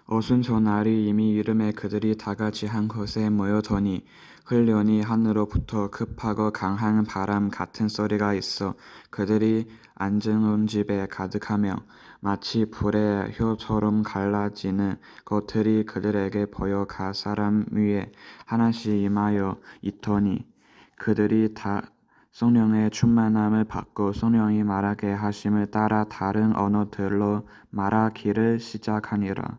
어순 날이 이미 이름에 그들이 다같이 한 곳에 모여더니 흘려니 하늘로부터 급하고 강한 바람 같은 소리가 있어 그들이 앉은 집에 가득하며 마치 불의 효처럼 갈라지는 것들이 그들에게 보여 각 사람 위에 하나씩 임하여 있더니 그들이 다 성령의 충만함을 받고 성령이 말하게 하심을 따라 다른 언어들로 말하기를 시작하니라.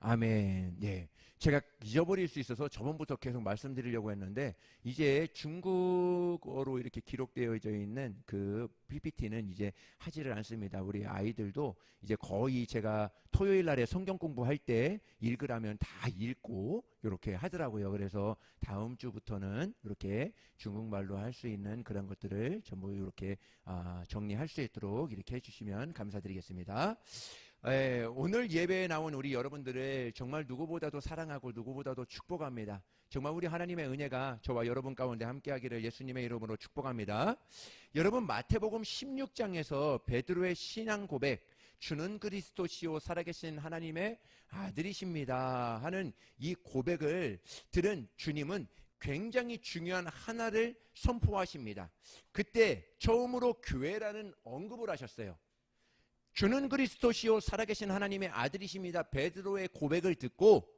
아멘. 예. 제가 잊어버릴 수 있어서 저번부터 계속 말씀드리려고 했는데 이제 중국어로 이렇게 기록되어져 있는 그 PPT는 이제 하지를 않습니다. 우리 아이들도 이제 거의 제가 토요일 날에 성경 공부할 때 읽으라면 다 읽고 이렇게 하더라고요. 그래서 다음 주부터는 이렇게 중국말로 할 수 있는 그런 것들을 전부 이렇게 정리할 수 있도록 이렇게 해주시면 감사드리겠습니다. 오늘 예배에 나온 우리 여러분들을 정말 누구보다도 사랑하고 누구보다도 축복합니다. 정말 우리 하나님의 은혜가 저와 여러분 가운데 함께하기를 예수님의 이름으로 축복합니다. 여러분 마태복음 16장에서 베드로의 신앙 고백, 주는 그리스도시요 살아계신 하나님의 아들이십니다 하는 이 고백을 들은 주님은 굉장히 중요한 하나를 선포하십니다. 그때 처음으로 교회라는 언급을 하셨어요. 주는 그리스도시요 살아계신 하나님의 아들이십니다. 베드로의 고백을 듣고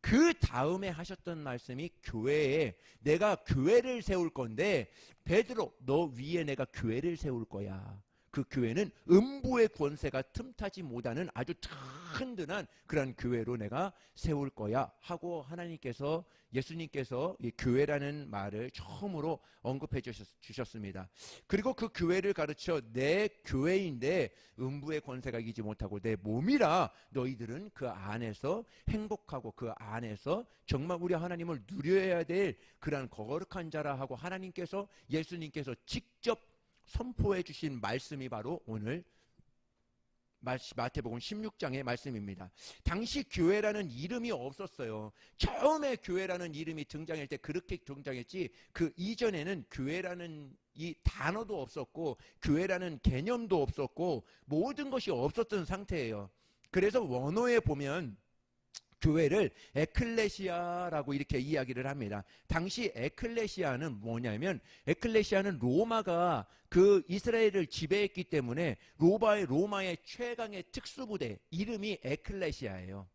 그 다음에 하셨던 말씀이 교회에 내가 교회를 세울 건데 베드로 너 위에 내가 교회를 세울 거야. 그 교회는 음부의 권세가 틈타지 못하는 아주 튼튼한 그런 교회로 내가 세울 거야 하고 하나님께서 예수님께서 이 교회라는 말을 처음으로 언급해 주셨습니다. 그리고 그 교회를 가르쳐 내 교회인데 음부의 권세가 이기지 못하고 내 몸이라 너희들은 그 안에서 행복하고 그 안에서 정말 우리 하나님을 누려야 될 그러한 거룩한 자라 하고 하나님께서 예수님께서 직접 선포해 주신 말씀이 바로 오늘 마태복음 16장의 말씀입니다. 당시 교회라는 이름이 없었어요. 처음에 교회라는 이름이 등장할 때 그렇게 등장했지 그 이전에는 교회라는 이 단어도 없었고 교회라는 개념도 없었고 모든 것이 없었던 상태예요. 그래서 원어에 보면 교회를 에클레시아라고 이렇게 이야기를 합니다. 당시 에클레시아는 뭐냐면 에클레시아는 로마가 그 이스라엘을 지배했기 때문에 로마의 최강의 특수부대 이름이 에클레시아예요.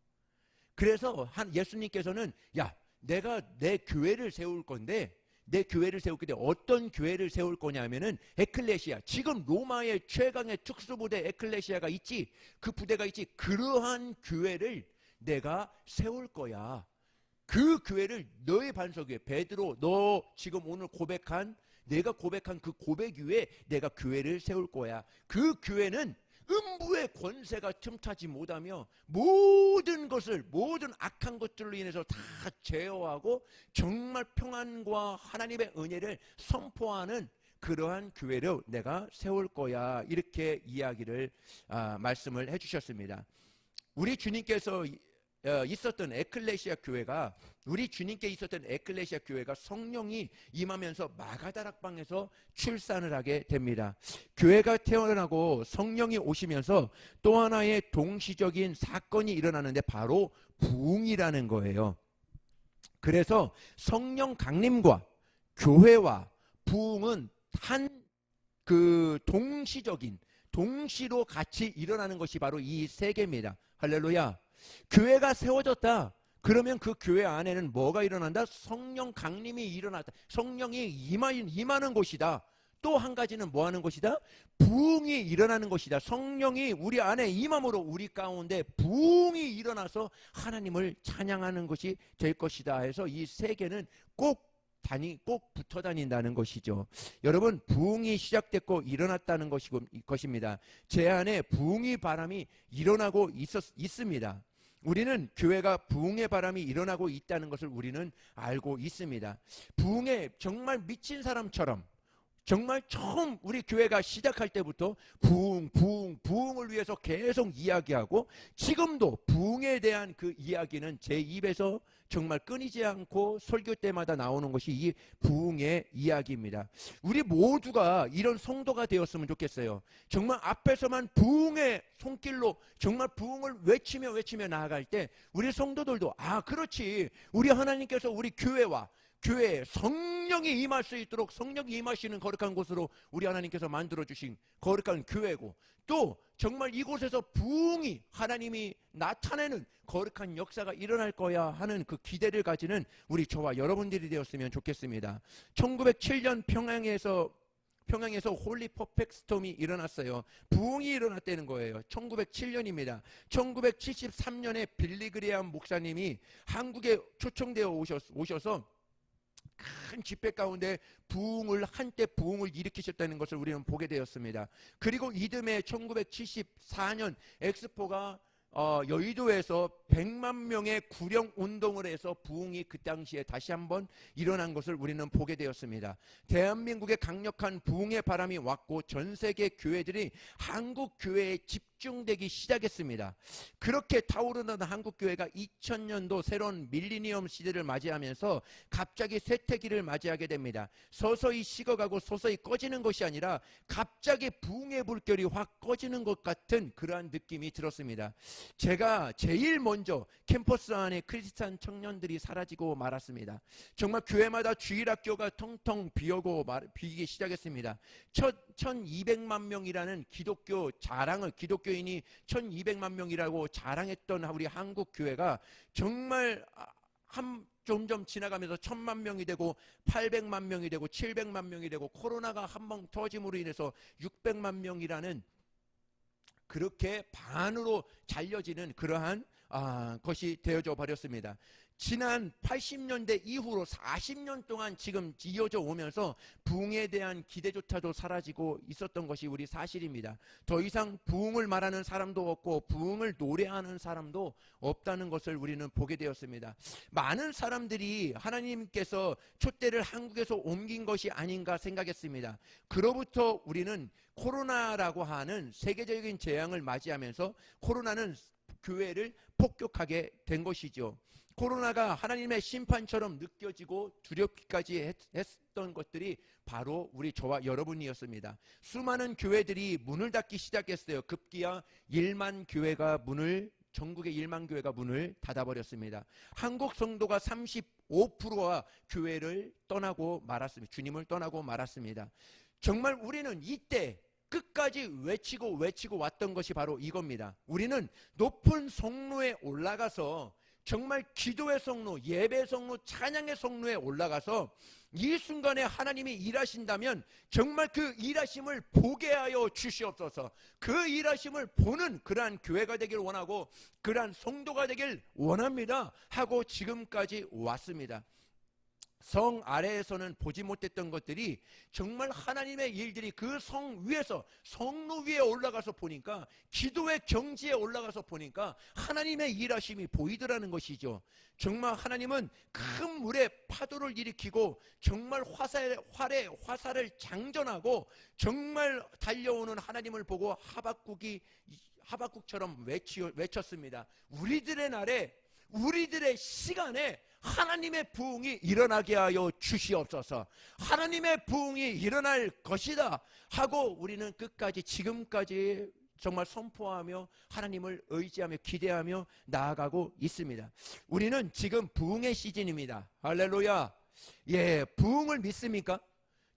그래서 예수님께서는 야 내가 내 교회를 세울 건데 내 교회를 세울 건데 어떤 교회를 세울 거냐면은 에클레시아 지금 로마의 최강의 특수부대 에클레시아가 있지 그 부대가 있지 그러한 교회를 내가 세울 거야. 그 교회를 너의 반석 위에 베드로 너 지금 오늘 내가 고백한 그 고백 위에 내가 교회를 세울 거야. 그 교회는 음부의 권세가 틈타지 못하며 모든 악한 것들로 인해서 다 제어하고 정말 평안과 하나님의 은혜를 선포하는 그러한 교회를 내가 세울 거야. 이렇게 말씀을 해주셨습니다. 우리 주님께서 있었던 에클레시아 교회가 우리 주님께 있었던 에클레시아 교회가 성령이 임하면서 마가다락방에서 출산을 하게 됩니다. 교회가 태어나고 성령이 오시면서 또 하나의 동시적인 사건이 일어나는데 바로 부흥이라는 거예요. 그래서 성령 강림과 교회와 부흥은 동시로 같이 일어나는 것이 바로 이 세 개입니다. 할렐루야. 교회가 세워졌다. 그러면 그 교회 안에는 뭐가 일어난다? 성령 강림이 일어났다. 성령이 임하는 곳이다. 또 한 가지는 뭐 하는 것이다? 부흥이 일어나는 것이다. 성령이 우리 안에 임함으로 우리 가운데 부흥이 일어나서 하나님을 찬양하는 것이 될 것이다 해서 이 세 개는 꼭 붙어 다닌다는 것이죠. 여러분 부흥이 시작됐고 일어났다는 것입니다. 제 안에 부흥의 바람이 일어나고 있습니다. 우리는 교회가 부흥의 바람이 일어나고 있다는 것을 우리는 알고 있습니다. 부흥에 정말 미친 사람처럼 정말 처음 우리 교회가 시작할 때부터 부흥을 위해서 계속 이야기하고, 지금도 부흥에 대한 그 이야기는 제 입에서 정말 끊이지 않고 설교 때마다 나오는 것이 이 부흥의 이야기입니다. 우리 모두가 이런 성도가 되었으면 좋겠어요. 정말 앞에서만 부흥의 손길로 정말 부흥을 외치며 나아갈 때 우리 성도들도 그렇지, 우리 하나님께서 우리 교회에 성령이 임할 수 있도록, 성령이 임하시는 거룩한 곳으로 우리 하나님께서 만들어주신 거룩한 교회고, 또 정말 이곳에서 부흥이, 하나님이 나타내는 거룩한 역사가 일어날 거야 하는 그 기대를 가지는 우리 저와 여러분들이 되었으면 좋겠습니다. 1907년 평양에서 홀리 퍼펙트 스톰이 일어났어요. 부흥이 일어났다는 거예요. 1907년입니다. 1973년에 빌리 그레이엄 목사님이 한국에 초청되어 오셔서 큰 집회 가운데 한때 부흥을 일으키셨다는 것을 우리는 보게 되었습니다. 그리고 이듬해 1974년 엑스포가 여의도에서 100만 명의 구령 운동을 해서 부흥이 그 당시에 다시 한번 일어난 것을 우리는 보게 되었습니다. 대한민국에 강력한 부흥의 바람이 왔고 전 세계 교회들이 한국 교회에 집중되기 시작했습니다. 그렇게 타오르는 한국 교회가 2000년도 새로운 밀리니엄 시대를 맞이하면서 갑자기 쇠퇴기를 맞이하게 됩니다. 서서히 식어가고 서서히 꺼지는 것이 아니라 갑자기 부흥의 불결이 확 꺼지는 것 같은 그러한 느낌이 들었습니다. 제가 제일 먼저 캠퍼스 안에 크리스찬 청년들이 사라지고 말았습니다. 정말 교회마다 주일학교가 텅텅 비기 시작했습니다. 1200만 명이라는 기독교인이 1200만 명이라고 자랑했던 우리 한국 교회가 정말 점점 지나가면서 1000만 명이 되고 800만 명이 되고 700만 명이 되고, 코로나가 한번 터짐으로 인해서 600만 명이라는, 그렇게 반으로 잘려지는 그러한 것이 되어져 버렸습니다. 지난 80년대 이후로 40년 동안 지금 이어져 오면서 부흥에 대한 기대조차도 사라지고 있었던 것이 우리 사실입니다. 더 이상 부흥을 말하는 사람도 없고 부흥을 노래하는 사람도 없다는 것을 우리는 보게 되었습니다. 많은 사람들이 하나님께서 촛대를 한국에서 옮긴 것이 아닌가 생각했습니다. 그로부터 우리는 코로나라고 하는 세계적인 재앙을 맞이하면서 코로나는 교회를 폭격하게 된 것이죠. 코로나가 하나님의 심판처럼 느껴지고 두렵기까지 했던 것들이 바로 우리 저와 여러분이었습니다. 수많은 교회들이 문을 닫기 시작했어요. 급기야 전국의 1만 교회가 문을 닫아버렸습니다. 한국 성도가 35%가 교회를 떠나고 말았습니다. 주님을 떠나고 말았습니다. 정말 우리는 이때 끝까지 외치고 왔던 것이 바로 이겁니다. 우리는 높은 성로에 올라가서 정말 기도의 성로, 예배 성로, 찬양의 성로에 올라가서 이 순간에 하나님이 일하신다면 정말 그 일하심을 보게 하여 주시옵소서. 그 일하심을 보는 그러한 교회가 되길 원하고 그러한 성도가 되길 원합니다 하고 지금까지 왔습니다. 성 아래에서는 보지 못했던 것들이 정말 하나님의 일들이 그 성 위에서, 성로 위에 올라가서 보니까, 기도의 경지에 올라가서 보니까 하나님의 일하심이 보이더라는 것이죠. 정말 하나님은 큰 물에 파도를 일으키고 정말 화살을 장전하고 정말 달려오는 하나님을 보고 하박국처럼 외쳤습니다. 우리들의 날에, 우리들의 시간에 하나님의 부흥이 일어나게 하여 주시옵소서. 하나님의 부흥이 일어날 것이다 하고 우리는 끝까지, 지금까지 정말 선포하며 하나님을 의지하며 기대하며 나아가고 있습니다. 우리는 지금 부흥의 시즌입니다. 할렐루야. 부흥을 믿습니까?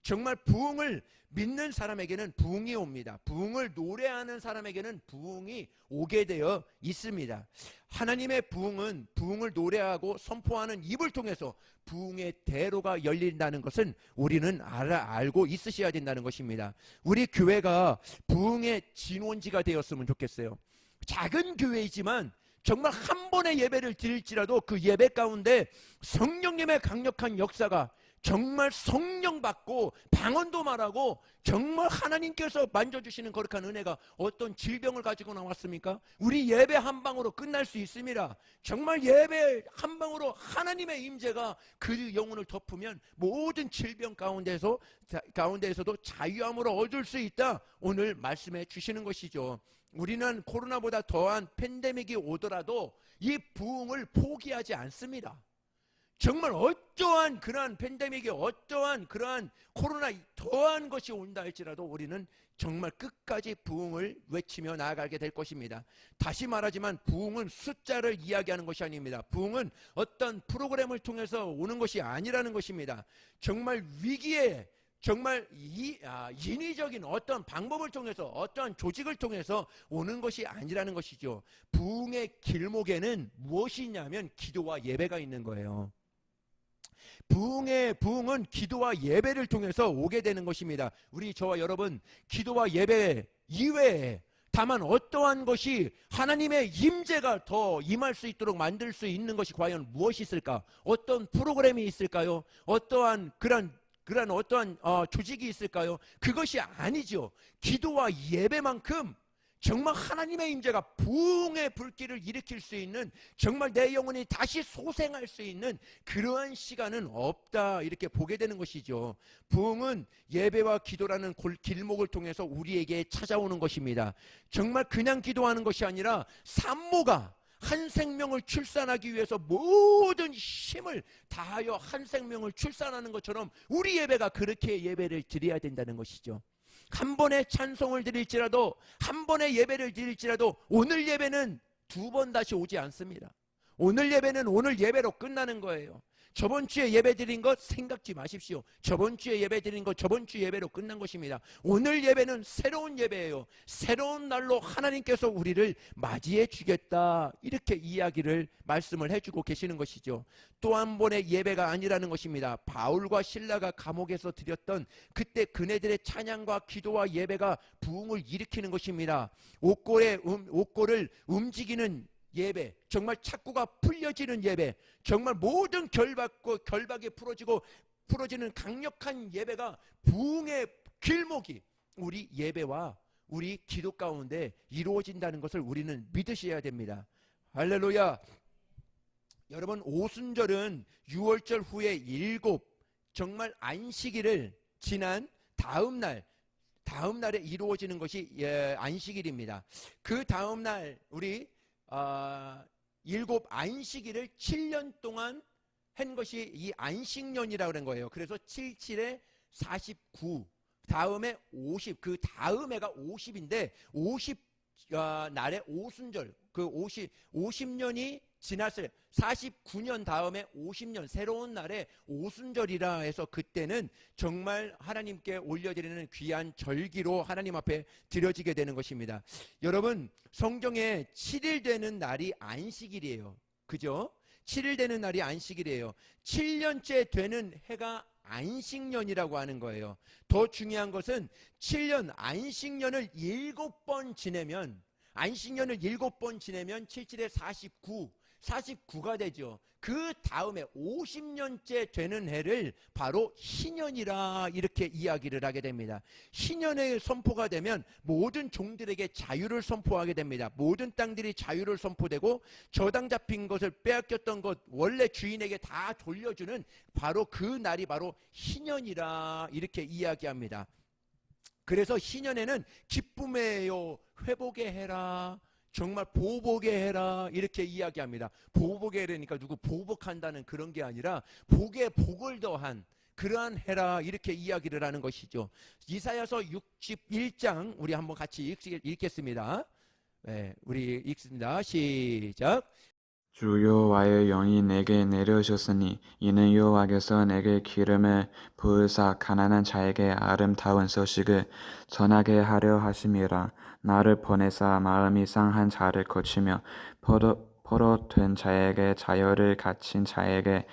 정말 부흥을 믿는 사람에게는 부흥이 옵니다. 부흥을 노래하는 사람에게는 부흥이 오게 되어 있습니다. 하나님의 부흥은 부흥을 노래하고 선포하는 입을 통해서 부흥의 대로가 열린다는 것은 우리는 알고 있으셔야 된다는 것입니다. 우리 교회가 부흥의 진원지가 되었으면 좋겠어요. 작은 교회이지만 정말 한 번의 예배를 드릴지라도 그 예배 가운데 성령님의 강력한 역사가 정말 성령 받고 방언도 말하고 정말 하나님께서 만져주시는 거룩한 은혜가 어떤 질병을 가지고 나왔습니까? 우리 예배 한 방으로 끝날 수 있습니다. 정말 예배 한 방으로 하나님의 임재가 그 영혼을 덮으면 모든 질병 가운데에서도 자유함으로 얻을 수 있다. 오늘 말씀해 주시는 것이죠. 우리는 코로나보다 더한 팬데믹이 오더라도 이 부흥을 포기하지 않습니다. 정말 어떠한 그러한 팬데믹이 어떠한 그러한 코로나 더한 것이 온다 할지라도 우리는 정말 끝까지 부흥을 외치며 나아가게 될 것입니다. 다시 말하지만 부흥은 숫자를 이야기하는 것이 아닙니다. 부흥은 어떤 프로그램을 통해서 오는 것이 아니라는 것입니다. 정말 위기에 정말 인위적인 어떤 방법을 통해서 어떠한 조직을 통해서 오는 것이 아니라는 것이죠. 부흥의 길목에는 무엇이 있냐면 기도와 예배가 있는 거예요. 부흥은 기도와 예배를 통해서 오게 되는 것입니다. 우리 저와 여러분 기도와 예배 이외에 다만 어떠한 것이 하나님의 임재가 더 임할 수 있도록 만들 수 있는 것이 과연 무엇이 있을까? 어떤 프로그램이 있을까요? 어떠한 그런 어떠한 조직이 있을까요? 그것이 아니죠. 기도와 예배만큼 정말 하나님의 임재가 부흥의 불길을 일으킬 수 있는 정말 내 영혼이 다시 소생할 수 있는 그러한 시간은 없다 이렇게 보게 되는 것이죠. 부흥은 예배와 기도라는 길목을 통해서 우리에게 찾아오는 것입니다. 정말 그냥 기도하는 것이 아니라 산모가 한 생명을 출산하기 위해서 모든 힘을 다하여 한 생명을 출산하는 것처럼 우리 예배가 그렇게 예배를 드려야 된다는 것이죠. 한 번의 찬송을 드릴지라도 한 번의 예배를 드릴지라도 오늘 예배는 두 번 다시 오지 않습니다. 오늘 예배는 오늘 예배로 끝나는 거예요. 저번 주에 예배 드린 것 생각지 마십시오. 저번 주에 예배 드린 것 저번 주 예배로 끝난 것입니다. 오늘 예배는 새로운 예배예요. 새로운 날로 하나님께서 우리를 맞이해 주겠다 이렇게 말씀을 해주고 계시는 것이죠. 또 한 번의 예배가 아니라는 것입니다. 바울과 실라가 감옥에서 드렸던 그때 그네들의 찬양과 기도와 예배가 부흥을 일으키는 것입니다. 옥고를 움직이는 예배, 정말 착고가 풀려지는 예배, 정말 모든 결박이 풀어지는 강력한 예배가 부흥의 길목이 우리 예배와 우리 기도 가운데 이루어진다는 것을 우리는 믿으셔야 됩니다. 할렐루야. 여러분 오순절은 6월절 후에 7 정말 안식일을 지난 다음 날에 이루어지는 것이 안식일입니다. 그 다음 날 우리 7 안식일을 7년 동안 한 것이 이 안식년이라고 하는 거예요. 그래서 77에 49 다음에 50 그 다음 해가 50인데 50 날에 오순절 그 50년이 지났을 49년 다음에 50년 새로운 날에 오순절이라 해서 그때는 정말 하나님께 올려드리는 귀한 절기로 하나님 앞에 드려지게 되는 것입니다. 여러분 성경에 7일 되는 날이 안식일이에요. 그죠? 7일 되는 날이 안식일이에요. 7년째 되는 해가 안식년이라고 하는 거예요. 더 중요한 것은 7년 안식년을 7번 지내면 안식년을 7번 지내면 77에 49가 되죠. 그 다음에 50년째 되는 해를 바로 희년이라 이렇게 이야기를 하게 됩니다. 희년의 선포가 되면 모든 종들에게 자유를 선포하게 됩니다. 모든 땅들이 자유를 선포되고 저당 잡힌 것을 빼앗겼던 것 원래 주인에게 다 돌려주는 바로 그 날이 바로 희년이라 이렇게 이야기합니다. 그래서 희년에는 기쁨에요 회복의 해라 정말 보복의 해라 이렇게 이야기합니다. 보복의 해라니까 누구 보복한다는 그런 게 아니라 복에 복을 더한 그러한 해라 이렇게 이야기를 하는 것이죠. 이사야서 61장 우리 한번 같이 읽겠습니다. 네, 우리 읽습니다. 시작. 주 여호와의 영이 내게 내려오셨으니 이는 여호와께서 내게 기름을 부으사 가난한 자에게 아름다운 소식을 전하게 하려 하심이라. 나를 보내사 마음이 상한 자를 고치며 포로된 자에게 자유를 갖춘 자에게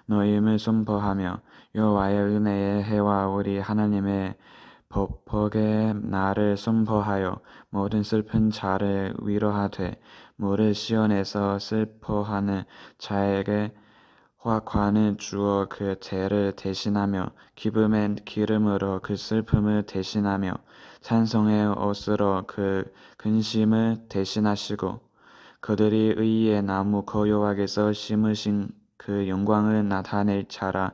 노임을 선포하며 여호와의 은혜의 해와 우리 하나님의 복의 날을 선포하여 모든 슬픈 자를 위로하되 물을 시온에서 슬퍼하는 자에게 화관을 주어 그 죄를 대신하며 기쁨의 기름으로 그 슬픔을 대신하며 찬송의 옷으로 그 근심을 대신하시고 그들이 의의 나무 여호와께서 심으신 그 영광을 나타낼 자라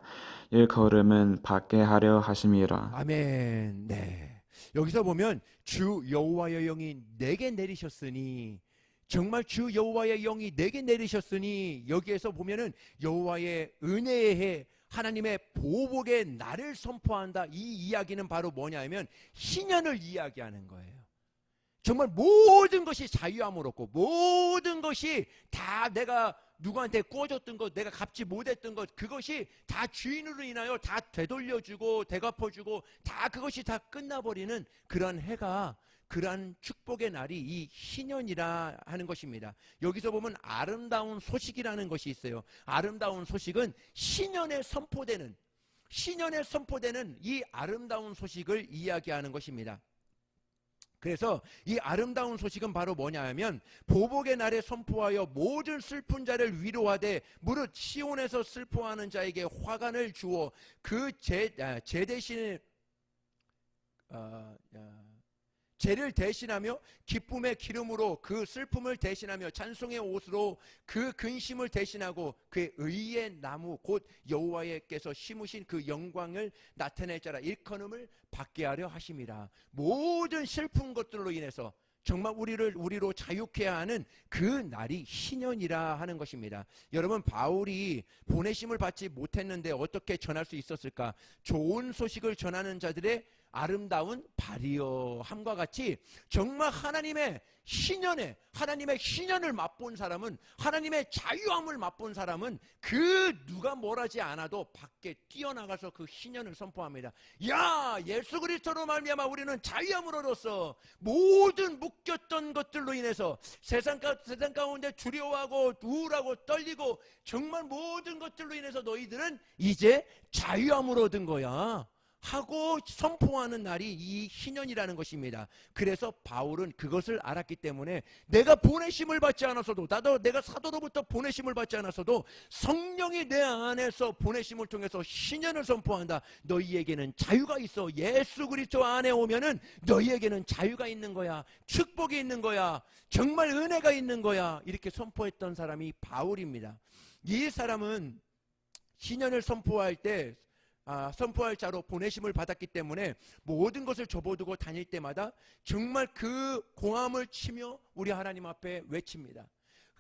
일컬음은 받게 하려 하심이라. 아멘. 네. 여기서 보면 주 여호와의 영이 내게 내리셨으니, 정말 주 여호와의 영이 내게 내리셨으니, 여기에서 보면은 여호와의 은혜의 해, 하나님의 보복의 날을 선포한다. 이 이야기는 바로 뭐냐면 희년을 이야기하는 거예요. 정말 모든 것이 자유함을 얻고, 모든 것이 다 내가 누구한테 꿔줬던 것, 내가 갚지 못했던 것, 그것이 다 주인으로 인하여 다 되돌려주고 되갚아주고 다 그것이 다 끝나버리는 그런 해가, 그러한 축복의 날이 이 희년이라 하는 것입니다. 여기서 보면 아름다운 소식이라는 것이 있어요. 아름다운 소식은 신년에 선포되는 이 아름다운 소식을 이야기하는 것입니다. 그래서 이 아름다운 소식은 바로 뭐냐 하면 보복의 날에 선포하여 모든 슬픈 자를 위로하되 무릇 시온에서 슬퍼하는 자에게 화관을 주어 그 죄 대신에 죄를 대신하며 기쁨의 기름으로 그 슬픔을 대신하며 찬송의 옷으로 그 근심을 대신하고 그의 의의 나무 곧 여호와께서 심으신 그 영광을 나타낼 자라 일컬음을 받게 하려 하심이라. 모든 슬픈 것들로 인해서 정말 우리로 자유케 하는 그 날이 희년이라 하는 것입니다. 여러분, 바울이 보내심을 받지 못했는데 어떻게 전할 수 있었을까? 좋은 소식을 전하는 자들의 아름다운 발이여함과 같이 정말 하나님의 희년을 맛본 사람은, 하나님의 자유함을 맛본 사람은 그 누가 뭘하지 않아도 밖에 뛰어나가서 그 희년을 선포합니다. 야, 예수 그리스도로 말미암아 우리는 자유함을 얻었어. 모든 묶였던 것들로 인해서 세상 가운데 두려워하고 우울하고 떨리고 정말 모든 것들로 인해서 너희들은 이제 자유함을 얻은 거야 하고 선포하는 날이 이 희년이라는 것입니다. 그래서 바울은 그것을 알았기 때문에 내가 보내심을 받지 않았어도, 내가 사도로부터 보내심을 받지 않았어도 성령이 내 안에서 보내심을 통해서 희년을 선포한다. 너희에게는 자유가 있어. 예수 그리스도 안에 오면은 너희에게는 자유가 있는 거야. 축복이 있는 거야. 정말 은혜가 있는 거야. 이렇게 선포했던 사람이 바울입니다. 이 사람은 희년을 선포할 자로 보내심을 받았기 때문에 모든 것을 접어두고 다닐 때마다 정말 그 공함을 치며 우리 하나님 앞에 외칩니다.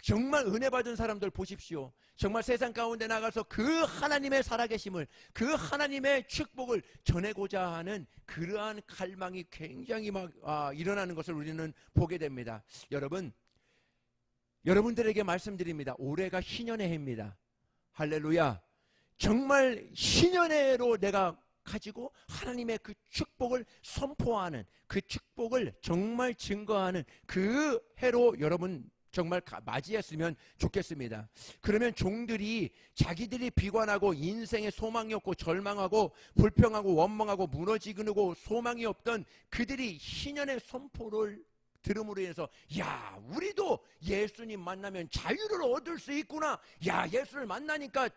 정말 은혜 받은 사람들 보십시오. 정말 세상 가운데 나가서 그 하나님의 살아계심을, 그 하나님의 축복을 전하고자 하는 그러한 갈망이 굉장히 일어나는 것을 우리는 보게 됩니다. 여러분들에게 말씀드립니다. 올해가 희년의 해입니다. 할렐루야. 정말 희년해로 내가 가지고 하나님의 그 축복을 선포하는, 그 축복을 정말 증거하는 그 해로 여러분 정말 맞이했으면 좋겠습니다. 그러면 종들이 자기들이 비관하고 인생에 소망이 없고 절망하고 불평하고 원망하고 무너지고 소망이 없던 그들이 희년의 선포를 들음으로 인해서 야, 우리도 예수님 만나면 자유를 얻을 수 있구나. 야, 예수를 만나니까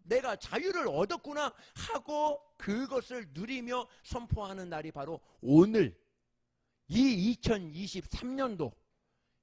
내가 자유를 얻었구나 하고 그것을 누리며 선포하는 날이 바로 오늘 이 2023년도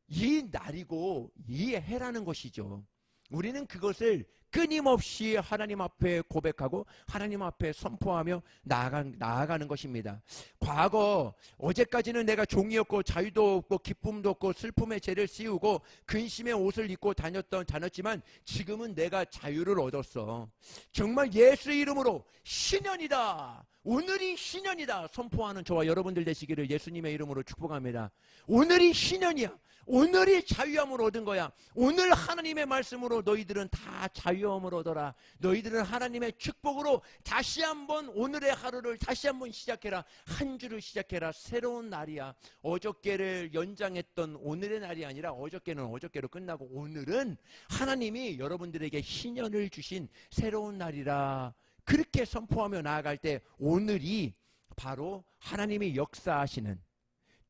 이 날이고 이 해라는 것이죠. 우리는 그것을 끊임없이 하나님 앞에 고백하고 하나님 앞에 선포하며 나아가는 것입니다. 과거 어제까지는 내가 종이었고 자유도 없고 기쁨도 없고 슬픔의 죄를 씌우고 근심의 옷을 입고 다녔지만 지금은 내가 자유를 얻었어. 정말 예수 이름으로 신년이다. 오늘이 신년이다 선포하는 저와 여러분들 되시기를 예수님의 이름으로 축복합니다. 오늘이 신년이야. 오늘이 자유함을 얻은 거야. 오늘 하나님의 말씀으로 너희들은 다 자유함을 얻어라. 너희들은 하나님의 축복으로 다시 한번 오늘의 하루를 다시 한번 시작해라. 한 주를 시작해라. 새로운 날이야. 어저께를 연장했던 오늘의 날이 아니라 어저께는 어저께로 끝나고 오늘은 하나님이 여러분들에게 희년을 주신 새로운 날이라. 그렇게 선포하며 나아갈 때 오늘이 바로 하나님이 역사하시는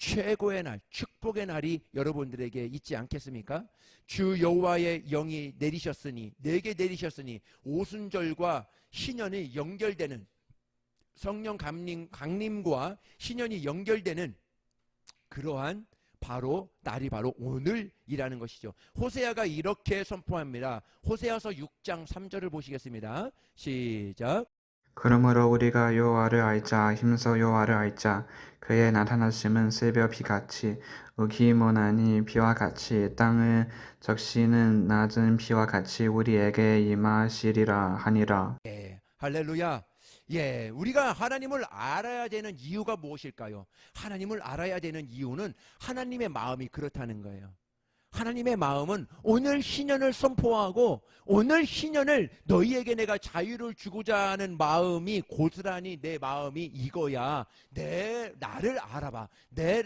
최고의 날, 축복의 날이 여러분들에게 있지 않겠습니까? 주 여호와의 영이 내리셨으니, 내게 내리셨으니 오순절과 신년이 연결되는, 성령 강림과 신년이 연결되는 그러한 바로 날이 바로 오늘이라는 것이죠. 호세아가 이렇게 선포합니다. 호세아서 6장 3절을 보시겠습니다. 시작. 그러므로 우리가 여호와를 알자. 힘써 여호와를 알자. 그의 나타나심은 새벽 비같이 우기문하니 비와 같이 땅을 적시는 낮은 비와 같이 우리에게 임하시리라 하니라. 예, 할렐루야. 예, 우리가 하나님을 알아야 되는 이유가 무엇일까요? 하나님을 알아야 되는 이유는 하나님의 마음이 그렇다는 거예요. 하나님의 마음은 오늘 신년을 선포하고 오늘 신년을 너희에게 내가 자유를 주고자 하는 마음이 고스란히 내 마음이 이거야. 나를 알아봐.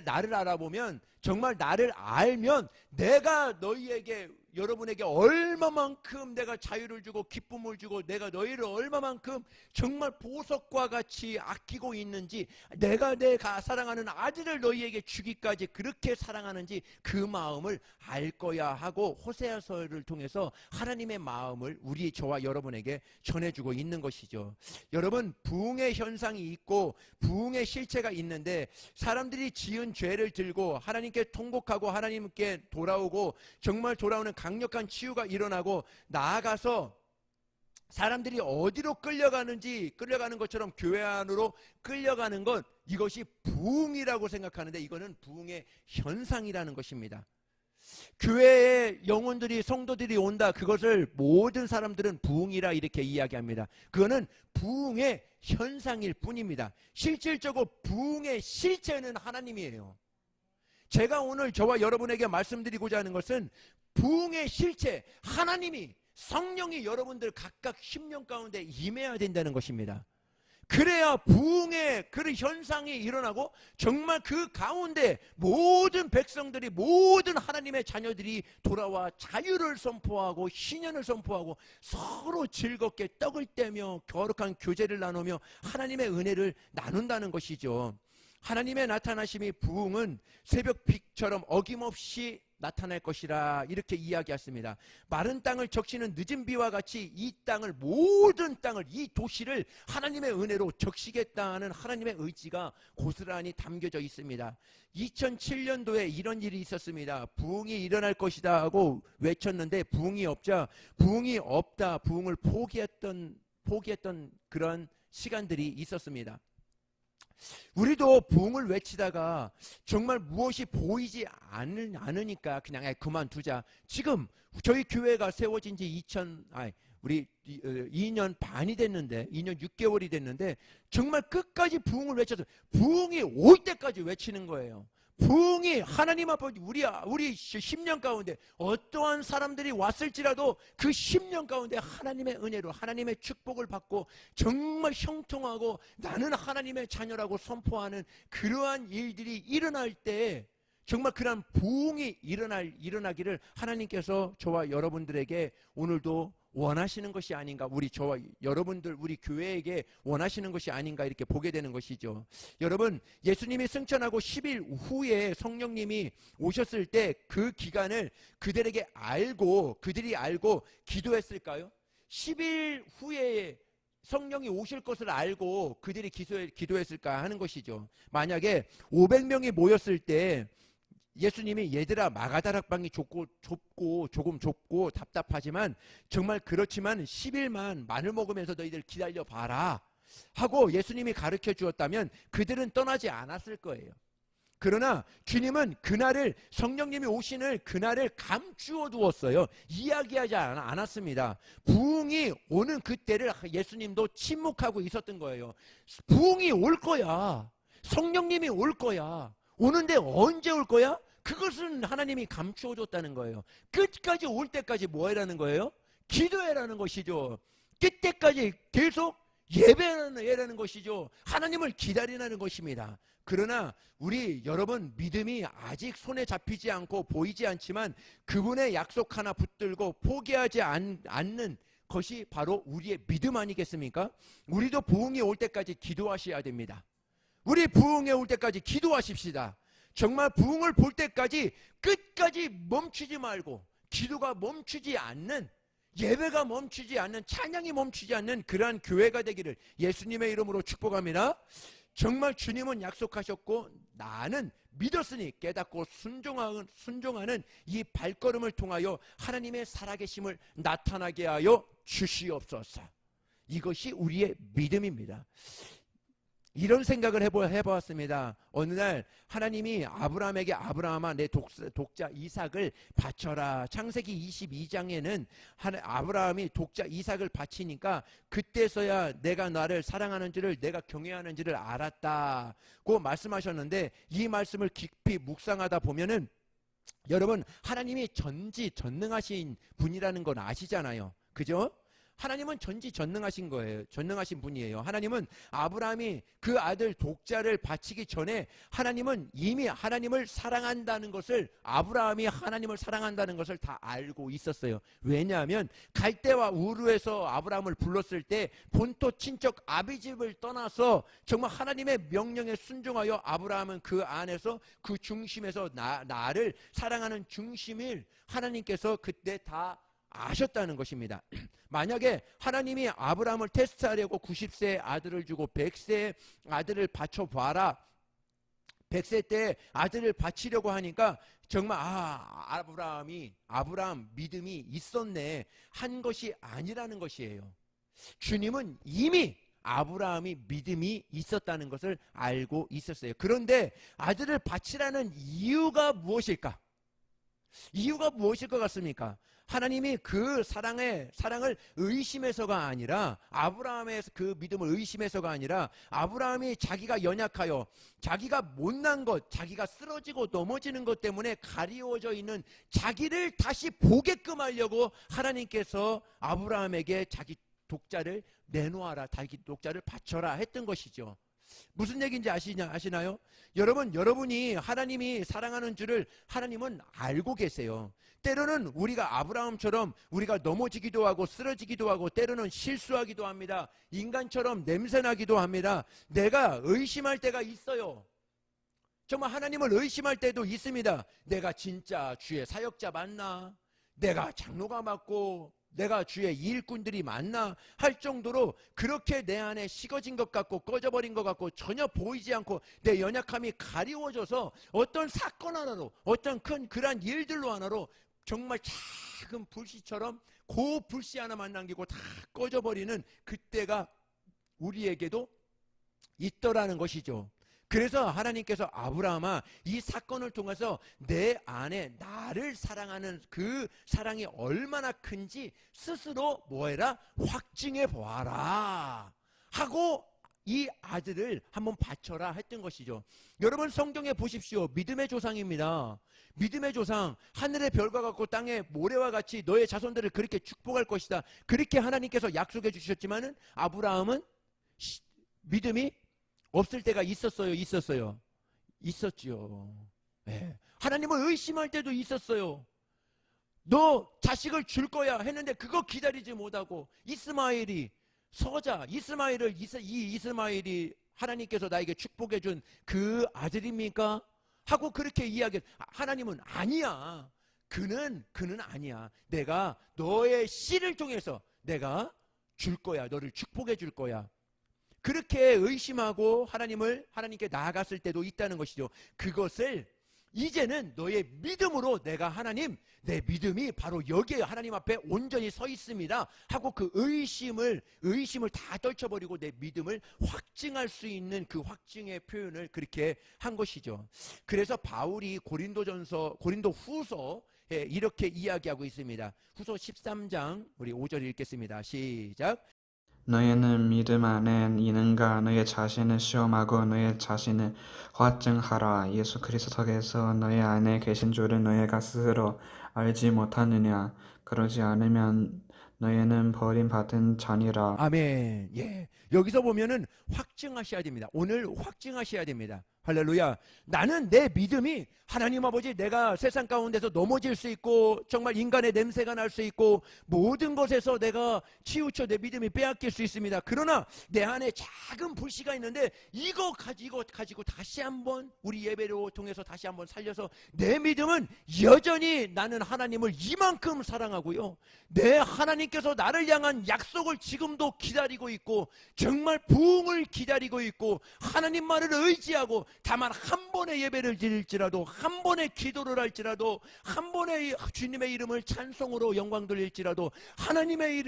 나를 알아보면, 정말 나를 알면 내가 너희에게, 여러분에게 얼마만큼 내가 자유를 주고 기쁨을 주고 내가 너희를 얼마만큼 정말 보석과 같이 아끼고 있는지, 내가 사랑하는 아들을 너희에게 주기까지 그렇게 사랑하는지 그 마음을 알 거야 하고 호세아서를 통해서 하나님의 마음을 저와 여러분에게 전해주고 있는 것이죠. 여러분, 부흥의 현상이 있고 부흥의 실체가 있는데, 사람들이 지은 죄를 들고 하나님께 통곡하고 하나님께 돌아오고 정말 돌아오는 강력한 치유가 일어나고 나아가서 사람들이 어디로 끌려가는 것처럼 교회 안으로 끌려가는 것, 이것이 부흥이라고 생각하는데 이거는 부흥의 현상이라는 것입니다. 교회에 영혼들이, 성도들이 온다, 그것을 모든 사람들은 부흥이라 이렇게 이야기합니다. 그거는 부흥의 현상일 뿐입니다. 실질적으로 부흥의 실체는 하나님이에요. 제가 오늘 저와 여러분에게 말씀드리고자 하는 것은 부흥의 실체, 하나님이, 성령이 여러분들 각각 심령 가운데 임해야 된다는 것입니다. 그래야 부흥의 그 현상이 일어나고 정말 그 가운데 모든 백성들이, 모든 하나님의 자녀들이 돌아와 자유를 선포하고 신년을 선포하고 서로 즐겁게 떡을 떼며 거룩한 교제를 나누며 하나님의 은혜를 나눈다는 것이죠. 하나님의 나타나심이, 부흥은 새벽빛처럼 어김없이 나타날 것이라 이렇게 이야기했습니다. 마른 땅을 적시는 늦은 비와 같이 이 땅을, 모든 땅을, 이 도시를 하나님의 은혜로 적시겠다는 하나님의 의지가 고스란히 담겨져 있습니다. 2007년도에 이런 일이 있었습니다. 부흥이 일어날 것이다 하고 외쳤는데 부흥이 없다, 부흥을 포기했던 그런 시간들이 있었습니다. 우리도 부흥을 외치다가 정말 무엇이 보이지 않으니까 그냥 그만두자. 지금 저희 교회가 세워진 지 2년 반이 됐는데, 2년 6개월이 됐는데 정말 끝까지 부흥을 외쳐서 부흥이 올 때까지 외치는 거예요. 부흥이 하나님 앞에 우리 10년 가운데 어떠한 사람들이 왔을지라도 그 10년 가운데 하나님의 은혜로 하나님의 축복을 받고 정말 형통하고 나는 하나님의 자녀라고 선포하는 그러한 일들이 일어날 때 정말 그러한 부흥이 일어나기를 하나님께서 저와 여러분들에게 오늘도 원하시는 것이 아닌가, 저와 여러분들, 우리 교회에게 원하시는 것이 아닌가 이렇게 보게 되는 것이죠. 여러분, 예수님이 승천하고 10일 후에 성령님이 오셨을 때 그 기간을 그들이 알고 기도했을까요? 10일 후에 성령이 오실 것을 알고 그들이 기도했을까 하는 것이죠. 만약에 500명이 모였을 때 예수님이 얘들아, 마가다락방이 조금 좁고 답답하지만 정말 그렇지만 10일만 마늘 먹으면서 너희들 기다려 봐라 하고 예수님이 가르쳐 주었다면 그들은 떠나지 않았을 거예요. 그러나 주님은 그날을, 성령님이 오시는 그날을 감추어 두었어요. 이야기하지 않았습니다. 부흥이 오는 그때를 예수님도 침묵하고 있었던 거예요. 부흥이 올 거야. 성령님이 올 거야. 오는데 언제 올 거야? 그것은 하나님이 감추어 줬다는 거예요. 끝까지 올 때까지 뭐 해라는 거예요? 기도해라는 것이죠. 그때까지 계속 예배라는 것이죠. 하나님을 기다리라는 것입니다. 그러나 여러분 믿음이 아직 손에 잡히지 않고 보이지 않지만 그분의 약속 하나 붙들고 포기하지 않는 것이 바로 우리의 믿음 아니겠습니까? 우리도 부흥이 올 때까지 기도하셔야 됩니다. 우리 부흥에 올 때까지 기도하십시다. 정말 부흥을 볼 때까지 끝까지 멈추지 말고 기도가 멈추지 않는, 예배가 멈추지 않는, 찬양이 멈추지 않는 그러한 교회가 되기를 예수님의 이름으로 축복합니다. 정말 주님은 약속하셨고 나는 믿었으니 깨닫고 순종하는 이 발걸음을 통하여 하나님의 살아계심을 나타나게 하여 주시옵소서. 이것이 우리의 믿음입니다. 이런 생각을 해보았습니다. 어느 날 하나님이 아브라함에게 아브라함아 내 독자 이삭을 바쳐라. 창세기 22장에는 아브라함이 독자 이삭을 바치니까 그때서야 내가 나를 사랑하는 줄을, 내가 경외하는 줄을 알았다고 말씀하셨는데, 이 말씀을 깊이 묵상하다 보면은 여러분, 하나님이 전지전능하신 분이라는 건 아시잖아요. 그죠? 하나님은 전지전능하신 거예요. 전능하신 분이에요. 하나님은 아브라함이 그 아들 독자를 바치기 전에 하나님은 이미 하나님을 사랑한다는 것을, 아브라함이 하나님을 사랑한다는 것을 다 알고 있었어요. 왜냐하면 갈대와 우르에서 아브라함을 불렀을 때 본토 친척 아비집을 떠나서 정말 하나님의 명령에 순종하여 아브라함은 그 안에서, 그 중심에서 나를 사랑하는 중심을 하나님께서 그때 다 아셨다는 것입니다. 만약에 하나님이 아브라함을 테스트하려고 90세의 아들을 주고 100세의 아들을 바쳐봐라, 100세 때 아들을 바치려고 하니까 정말 아브라함 믿음이 있었네 한 것이 아니라는 것이에요. 주님은 이미 아브라함이 믿음이 있었다는 것을 알고 있었어요. 그런데 아들을 바치라는 이유가 무엇일까? 이유가 무엇일 것 같습니까? 하나님이 그 사랑을 의심해서가 아니라, 아브라함의 그 믿음을 의심해서가 아니라, 아브라함이 자기가 연약하여, 자기가 못난 것, 자기가 쓰러지고 넘어지는 것 때문에 가리워져 있는 자기를 다시 보게끔 하려고 하나님께서 아브라함에게 자기 독자를 내놓아라, 자기 독자를 바쳐라 했던 것이죠. 무슨 얘기인지 아시나요? 여러분이 하나님이 사랑하는 줄을 하나님은 알고 계세요. 때로는 우리가 아브라함처럼 우리가 넘어지기도 하고 쓰러지기도 하고 때로는 실수하기도 합니다. 인간처럼 냄새나기도 합니다. 내가 의심할 때가 있어요. 정말 하나님을 의심할 때도 있습니다. 내가 진짜 주의 사역자 맞나? 내가 장로가 맞고 내가 주의 일꾼들이 맞나 할 정도로 그렇게 내 안에 식어진 것 같고 꺼져버린 것 같고 전혀 보이지 않고 내 연약함이 가리워져서 어떤 사건 하나로, 어떤 큰 그러한 일들로 하나로 정말 작은 불씨처럼 그 불씨 하나만 남기고 다 꺼져버리는 그때가 우리에게도 있더라는 것이죠. 그래서 하나님께서 아브라함아, 이 사건을 통해서 내 안에 나를 사랑하는 그 사랑이 얼마나 큰지 스스로 뭐해라? 확증해 보아라 하고 이 아들을 한번 바쳐라 했던 것이죠. 여러분, 성경에 보십시오. 믿음의 조상입니다. 믿음의 조상, 하늘의 별과 같고 땅의 모래와 같이 너의 자손들을 그렇게 축복할 것이다, 그렇게 하나님께서 약속해 주셨지만은 아브라함은 믿음이 없을 때가 있었지요. 네. 하나님을 의심할 때도 있었어요. 너 자식을 줄 거야 했는데 그거 기다리지 못하고 이스마엘이 하나님께서 나에게 축복해 준 그 아들입니까? 하고 그렇게 하나님은 아니야. 그는 아니야. 내가 너의 씨를 통해서 내가 줄 거야. 너를 축복해 줄 거야. 그렇게 의심하고 하나님께 나아갔을 때도 있다는 것이죠. 그것을 이제는 너의 믿음으로 내가 내 믿음이 바로 여기에 하나님 앞에 온전히 서 있습니다 하고 그 의심을 다 떨쳐버리고 내 믿음을 확증할 수 있는 그 확증의 표현을 그렇게 한 것이죠. 그래서 바울이 고린도 후서에 이렇게 이야기하고 있습니다. 후서 13장 우리 5절 읽겠습니다. 시작. 너희는 믿음 안에 있는가? 너희 자신을 시험하고 너희 자신을 확증하라. 예수 그리스도께서 너희 안에 계신 줄을 너희가 스스로 알지 못하느냐? 그러지 않으면 너희는 버림받은 자니라. 아멘. 예. 여기서 보면은 확증하셔야 됩니다. 오늘 확증하셔야 됩니다. 할렐루야. 나는 내 믿음이 하나님 아버지, 내가 세상 가운데서 넘어질 수 있고 정말 인간의 냄새가 날 수 있고 모든 것에서 내가 치우쳐 내 믿음이 빼앗길 수 있습니다. 그러나 내 안에 작은 불씨가 있는데 이거 가지고 다시 한번 우리 예배를 통해서 다시 한번 살려서 내 믿음은 여전히 나는 하나님을 이만큼 사랑하고요, 내 하나님께서 나를 향한 약속을 지금도 기다리고 있고 정말 부흥을 기다리고 있고 하나님 말을 의지하고 다만 한 번의 예배를 드릴지라도 한 번의 기도를 할지라도 한 번의 주님의 이름을 찬송으로 영광 돌릴지라도 하나님의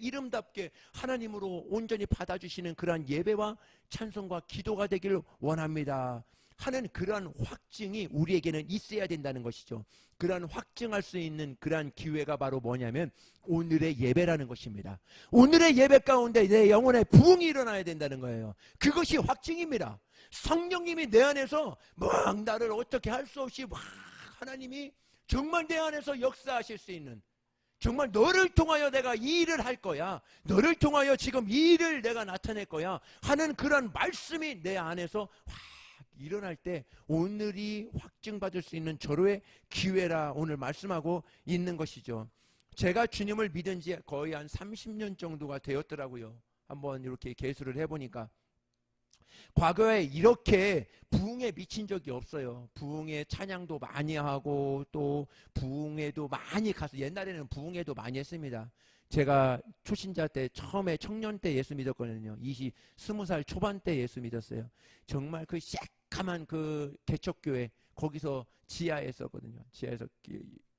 이름답게 하나님으로 온전히 받아주시는 그러한 예배와 찬송과 기도가 되기를 원합니다 하는 그러한 확증이 우리에게는 있어야 된다는 것이죠. 그러한 확증할 수 있는 그러한 기회가 바로 뭐냐면 오늘의 예배라는 것입니다. 오늘의 예배 가운데 내 영혼의 부흥이 일어나야 된다는 거예요. 그것이 확증입니다. 성령님이 내 안에서 막 나를 어떻게 할 수 없이 막 하나님이 정말 내 안에서 역사하실 수 있는, 정말 너를 통하여 내가 이 일을 할 거야, 너를 통하여 지금 이 일을 내가 나타낼 거야 하는 그런 말씀이 내 안에서 일어날 때 오늘이 확증받을 수 있는 절호의 기회라 오늘 말씀하고 있는 것이죠. 제가 주님을 믿은 지 거의 한 30년 정도가 되었더라고요. 한번 이렇게 계수를 해보니까 과거에 이렇게 부흥에 미친 적이 없어요. 부흥에 찬양도 많이 하고 또 부흥에도 많이 가서, 옛날에는 부흥회도 많이 했습니다. 제가 초신자 때 처음에 청년 때 예수 믿었거든요. 20살 초반 때 예수 믿었어요. 정말 그 새까만 그 개척교회 거기서 지하에서거든요. 지하에서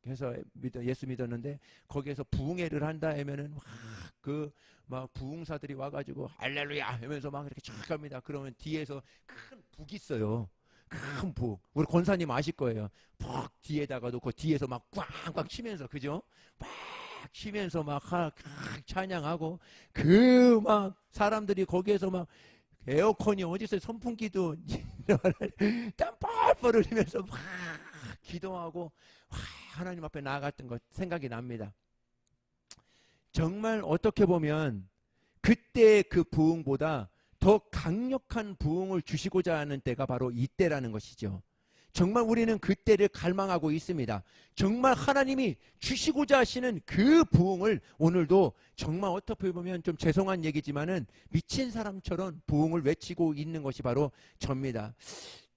해서 예수 믿었는데 거기에서 부흥회를 한다 하면은 막 부흥사들이 와가지고 할렐루야 하면서 막 이렇게 쫙 갑니다. 그러면 뒤에서 큰 북이 있어요. 큰 북. 우리 권사님 아실 거예요. 북 뒤에다가 놓고 뒤에서 막 꽝꽝 치면서, 그죠? 막 치면서 막 찬양하고 그 막 사람들이 거기에서 막 에어컨이 어디서 선풍기도 땀 뻘뻘 흘리면서 막 기도하고 하나님 앞에 나아갔던 것 생각이 납니다. 정말 어떻게 보면 그때 그 부흥보다 더 강력한 부흥을 주시고자 하는 때가 바로 이때라는 것이죠. 정말 우리는 그때를 갈망하고 있습니다. 정말 하나님이 주시고자 하시는 그 부흥을 오늘도 정말 어떻게 보면 좀 죄송한 얘기지만은 미친 사람처럼 부흥을 외치고 있는 것이 바로 접니다.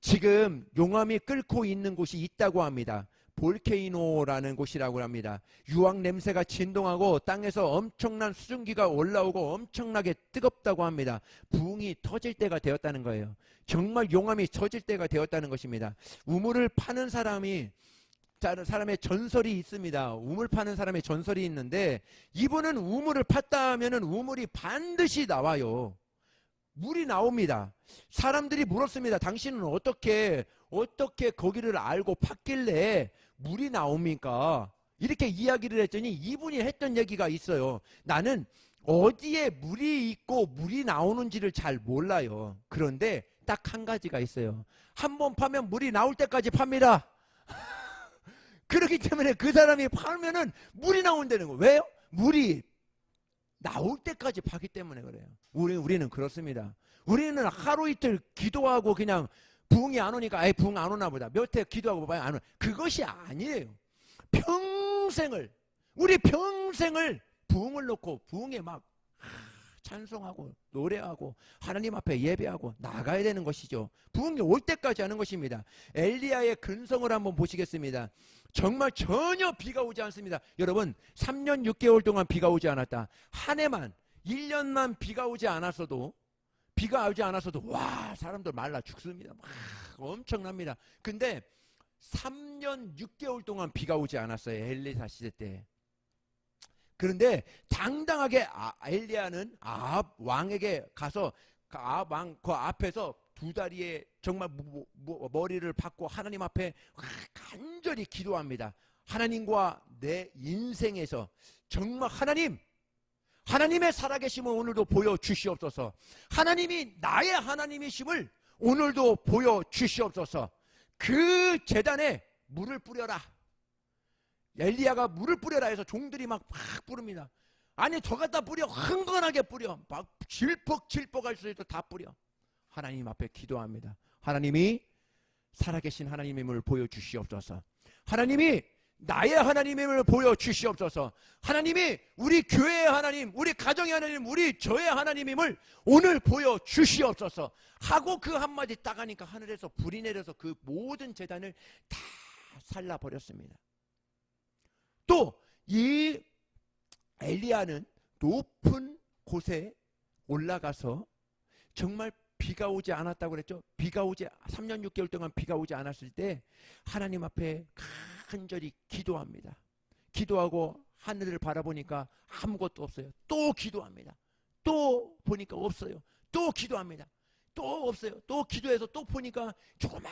지금 용암이 끓고 있는 곳이 있다고 합니다. 볼케이노라는 곳이라고 합니다. 유황 냄새가 진동하고 땅에서 엄청난 수증기가 올라오고 엄청나게 뜨겁다고 합니다. 부흥이 터질 때가 되었다는 거예요. 정말 용암이 터질 때가 되었다는 것입니다. 우물을 파는 사람의 전설이 있습니다. 우물 파는 사람의 전설이 있는데 이분은 우물을 팠다 하면은 우물이 반드시 나와요. 물이 나옵니다. 사람들이 물었습니다. 당신은 어떻게 거기를 알고 팠길래 물이 나옵니까? 이렇게 이야기를 했더니 이분이 했던 얘기가 있어요. 나는 어디에 물이 있고 물이 나오는지를 잘 몰라요. 그런데 딱 한 가지가 있어요. 한 번 파면 물이 나올 때까지 팝니다. 그렇기 때문에 그 사람이 파면은 물이 나온다는 거예요. 왜요? 물이 나올 때까지 파기 때문에 그래요. 우리는 그렇습니다. 우리는 하루 이틀 기도하고 그냥 부흥이 안 오니까 아예 부흥 안 오나 보다. 몇 해 기도하고 봐야 안 오나. 그것이 아니에요. 우리 평생을 부흥을 놓고 부흥에 막 찬송하고 노래하고 하나님 앞에 예배하고 나가야 되는 것이죠. 부흥이 올 때까지 하는 것입니다. 엘리야의 근성을 한번 보시겠습니다. 정말 전혀 비가 오지 않습니다. 여러분 3년 6개월 동안 비가 오지 않았다. 한 해만 1년만 비가 오지 않았어도 와 사람들 말라 죽습니다. 막 엄청납니다. 근데 3년 6개월 동안 비가 오지 않았어요. 엘리사 시대 때. 그런데 당당하게 엘리야는 아합 왕에게 가서 아합 왕 그 앞에서 두 다리에 정말 머리를 박고 하나님 앞에 간절히 기도합니다. 하나님과 내 인생에서 정말 하나님의 살아계심을 오늘도 보여주시옵소서. 하나님이 나의 하나님이심을 오늘도 보여주시옵소서. 그 제단에 물을 뿌려라. 엘리야가 물을 뿌려라 해서 종들이 막 뿌립니다. 아니 더 갖다 뿌려. 흥건하게 뿌려. 막 질퍽질퍽할 수 있도록 다 뿌려. 하나님 앞에 기도합니다. 하나님이 살아계신 하나님임을 보여주시옵소서. 하나님이 나의 하나님임을 보여주시옵소서. 하나님이 우리 교회의 하나님, 우리 가정의 하나님, 우리 저의 하나님임을 오늘 보여주시옵소서 하고 그 한마디 딱 하니까 하늘에서 불이 내려서 그 모든 제단을 다 살라버렸습니다. 또 이 엘리야는 높은 곳에 올라가서 정말 비가 오지 않았다고 그랬죠. 비가 오지 3년 6개월 동안 비가 오지 않았을 때 하나님 앞에 간절히 기도합니다. 기도하고 하늘을 바라보니까 아무것도 없어요. 또 기도합니다. 또 보니까 없어요. 또 기도합니다. 또 없어요. 또 기도해서 또 보니까 조그만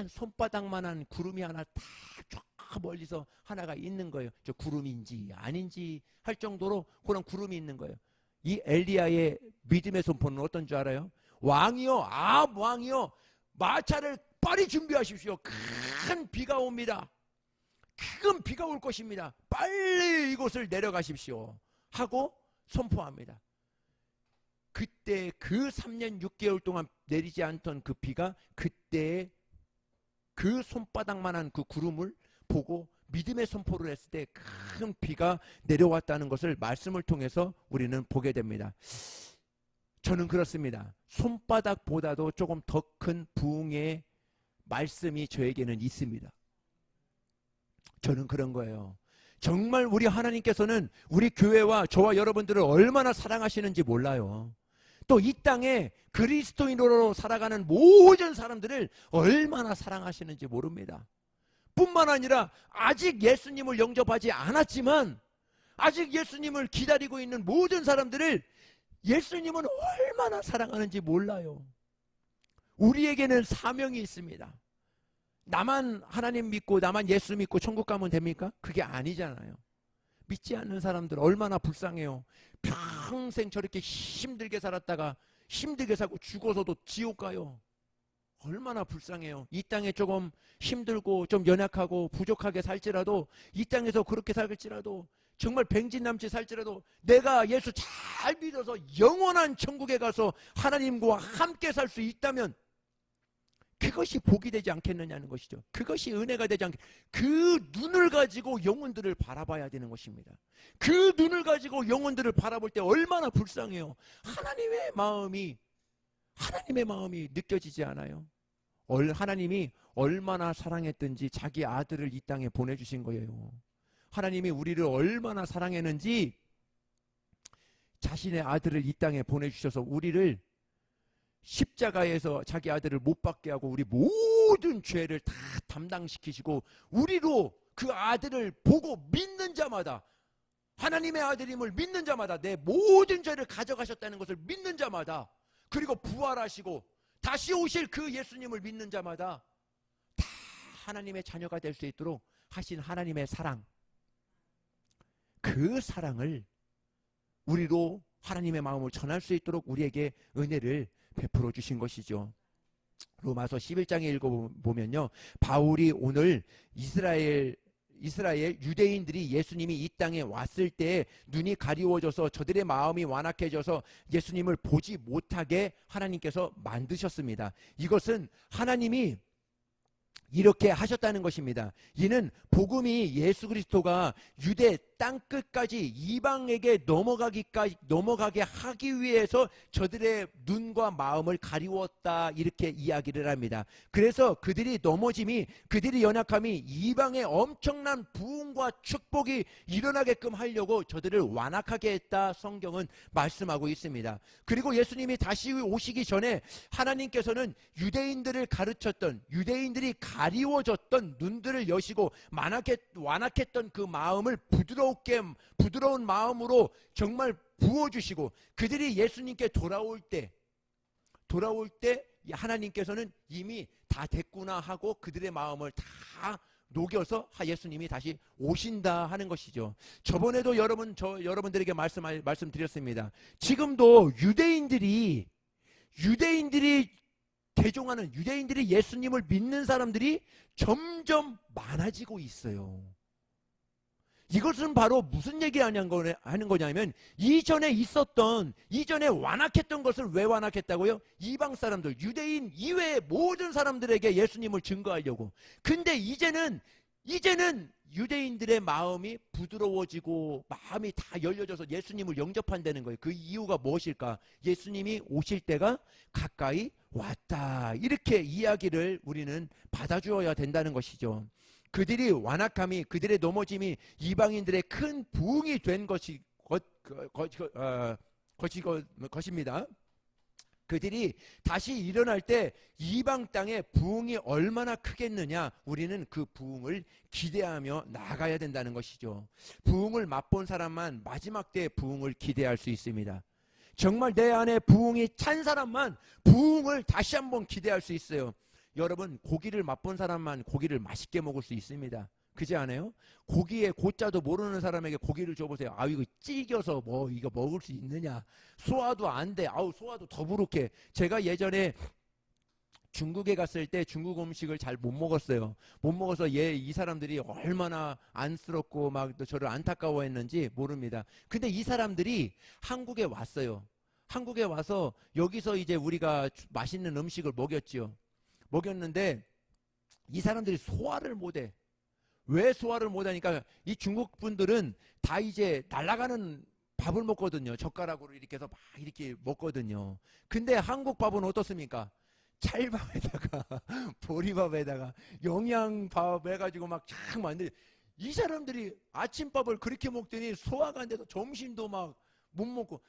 손바닥만한 구름이 하나 딱 쫙 멀리서 하나가 있는 거예요. 저 구름인지 아닌지 할 정도로 그런 구름이 있는 거예요. 이 엘리야의 믿음의 선포는 어떤 줄 알아요? 왕이여, 왕이여, 마차를 빨리 준비하십시오. 큰 비가 옵니다. 큰 비가 올 것입니다. 빨리 이곳을 내려가십시오 하고 선포합니다. 그때 그 3년 6개월 동안 내리지 않던 그 비가 그때 그 손바닥만한 그 구름을 보고 믿음의 선포를 했을 때 큰 비가 내려왔다는 것을 말씀을 통해서 우리는 보게 됩니다. 저는 그렇습니다. 손바닥보다도 조금 더 큰 부흥의 말씀이 저에게는 있습니다. 저는 그런 거예요. 정말 우리 하나님께서는 우리 교회와 저와 여러분들을 얼마나 사랑하시는지 몰라요. 또 이 땅에 그리스도인으로 살아가는 모든 사람들을 얼마나 사랑하시는지 모릅니다. 뿐만 아니라 아직 예수님을 영접하지 않았지만 아직 예수님을 기다리고 있는 모든 사람들을 예수님은 얼마나 사랑하는지 몰라요. 우리에게는 사명이 있습니다. 나만 하나님 믿고 나만 예수 믿고 천국 가면 됩니까? 그게 아니잖아요. 믿지 않는 사람들 얼마나 불쌍해요. 평생 저렇게 힘들게 살았다가 힘들게 살고 죽어서도 지옥 가요. 얼마나 불쌍해요. 이 땅에 조금 힘들고 좀 연약하고 부족하게 살지라도 이 땅에서 그렇게 살지라도 정말 뱅진남치 살지라도 내가 예수 잘 믿어서 영원한 천국에 가서 하나님과 함께 살 수 있다면 그것이 복이 되지 않겠느냐는 것이죠. 그것이 은혜가 되지 않겠. 그 눈을 가지고 영혼들을 바라봐야 되는 것입니다. 그 눈을 가지고 영혼들을 바라볼 때 얼마나 불쌍해요. 하나님의 마음이 느껴지지 않아요. 하나님이 얼마나 사랑했든지 자기 아들을 이 땅에 보내주신 거예요. 하나님이 우리를 얼마나 사랑했는지 자신의 아들을 이 땅에 보내주셔서 우리를 십자가에서 자기 아들을 못 박게 하고 우리 모든 죄를 다 담당시키시고 우리로 그 아들을 보고 믿는 자마다 하나님의 아들임을 믿는 자마다 내 모든 죄를 가져가셨다는 것을 믿는 자마다 그리고 부활하시고 다시 오실 그 예수님을 믿는 자마다 다 하나님의 자녀가 될 수 있도록 하신 하나님의 사랑, 그 사랑을 우리로 하나님의 마음을 전할 수 있도록 우리에게 은혜를 베풀어 주신 것이죠. 로마서 11장에 읽어보면요, 바울이 오늘 이스라엘 유대인들이 예수님이 이 땅에 왔을 때 눈이 가리워져서 저들의 마음이 완악해져서 예수님을 보지 못하게 하나님께서 만드셨습니다. 이것은 하나님이 이렇게 하셨다는 것입니다. 이는 복음이 예수 그리스도가 유대 땅끝까지 이방에게 넘어가게 하기 위해서 저들의 눈과 마음을 가리웠다, 이렇게 이야기를 합니다. 그래서 그들이 넘어짐이, 그들이 연약함이 이방의 엄청난 부흥과 축복이 일어나게끔 하려고 저들을 완악하게 했다, 성경은 말씀하고 있습니다. 그리고 예수님이 다시 오시기 전에 하나님께서는 유대인들을 가르쳤던, 유대인들이 가리워졌던 눈들을 여시고 완악했던 그 마음을 부드러운 마음으로 정말 부어주시고 그들이 예수님께 돌아올 때 하나님께서는 이미 다 됐구나 하고 그들의 마음을 다 녹여서 예수님이 다시 오신다 하는 것이죠. 저번에도 여러분들에게 말씀드렸습니다. 지금도 유대인들이 개종하는, 유대인들이 예수님을 믿는 사람들이 점점 많아지고 있어요. 이것은 바로 무슨 얘기 하는 거냐면 이전에 완악했던 것을 왜 완악했다고요? 이방 사람들, 유대인 이외의 모든 사람들에게 예수님을 증거하려고. 근데 이제는 유대인들의 마음이 부드러워지고 마음이 다 열려져서 예수님을 영접한다는 거예요. 그 이유가 무엇일까? 예수님이 오실 때가 가까이 왔다. 이렇게 이야기를 우리는 받아주어야 된다는 것이죠. 그들이 완악함이, 그들의 넘어짐이 이방인들의 큰 부흥이 된 것입니다. 그들이 다시 일어날 때 이방 땅의 부흥이 얼마나 크겠느냐, 우리는 그 부흥을 기대하며 나아가야 된다는 것이죠. 부흥을 맛본 사람만 마지막 때의 부흥을 기대할 수 있습니다. 정말 내 안에 부흥이 찬 사람만 부흥을 다시 한번 기대할 수 있어요. 여러분, 고기를 맛본 사람만 고기를 맛있게 먹을 수 있습니다. 그지 않아요? 고기의 고자도 모르는 사람에게 고기를 줘보세요. 아, 이거 찌겨서 뭐 이거 먹을 수 있느냐? 소화도 안 돼. 아우, 소화도 더부룩해. 제가 예전에 중국에 갔을 때 중국 음식을 잘 못 먹었어요. 못 먹어서 이 사람들이 얼마나 안쓰럽고 막 저를 안타까워했는지 모릅니다. 근데 이 사람들이 한국에 왔어요. 한국에 와서 여기서 이제 우리가 맛있는 음식을 먹였는데 이 사람들이 소화를 못해. 왜 소화를 못하니까 이 중국 분들은 다 이제 날아가는 밥을 먹거든요. 젓가락으로 이렇게 해서 막 이렇게 먹거든요. 근데 한국 밥은 어떻습니까? 찰밥에다가 보리밥에다가 영양밥 해가지고 막 쫙 만들. 이 사람들이 아침밥을 그렇게 먹더니 소화가 안 돼서 점심도 막 못 먹고.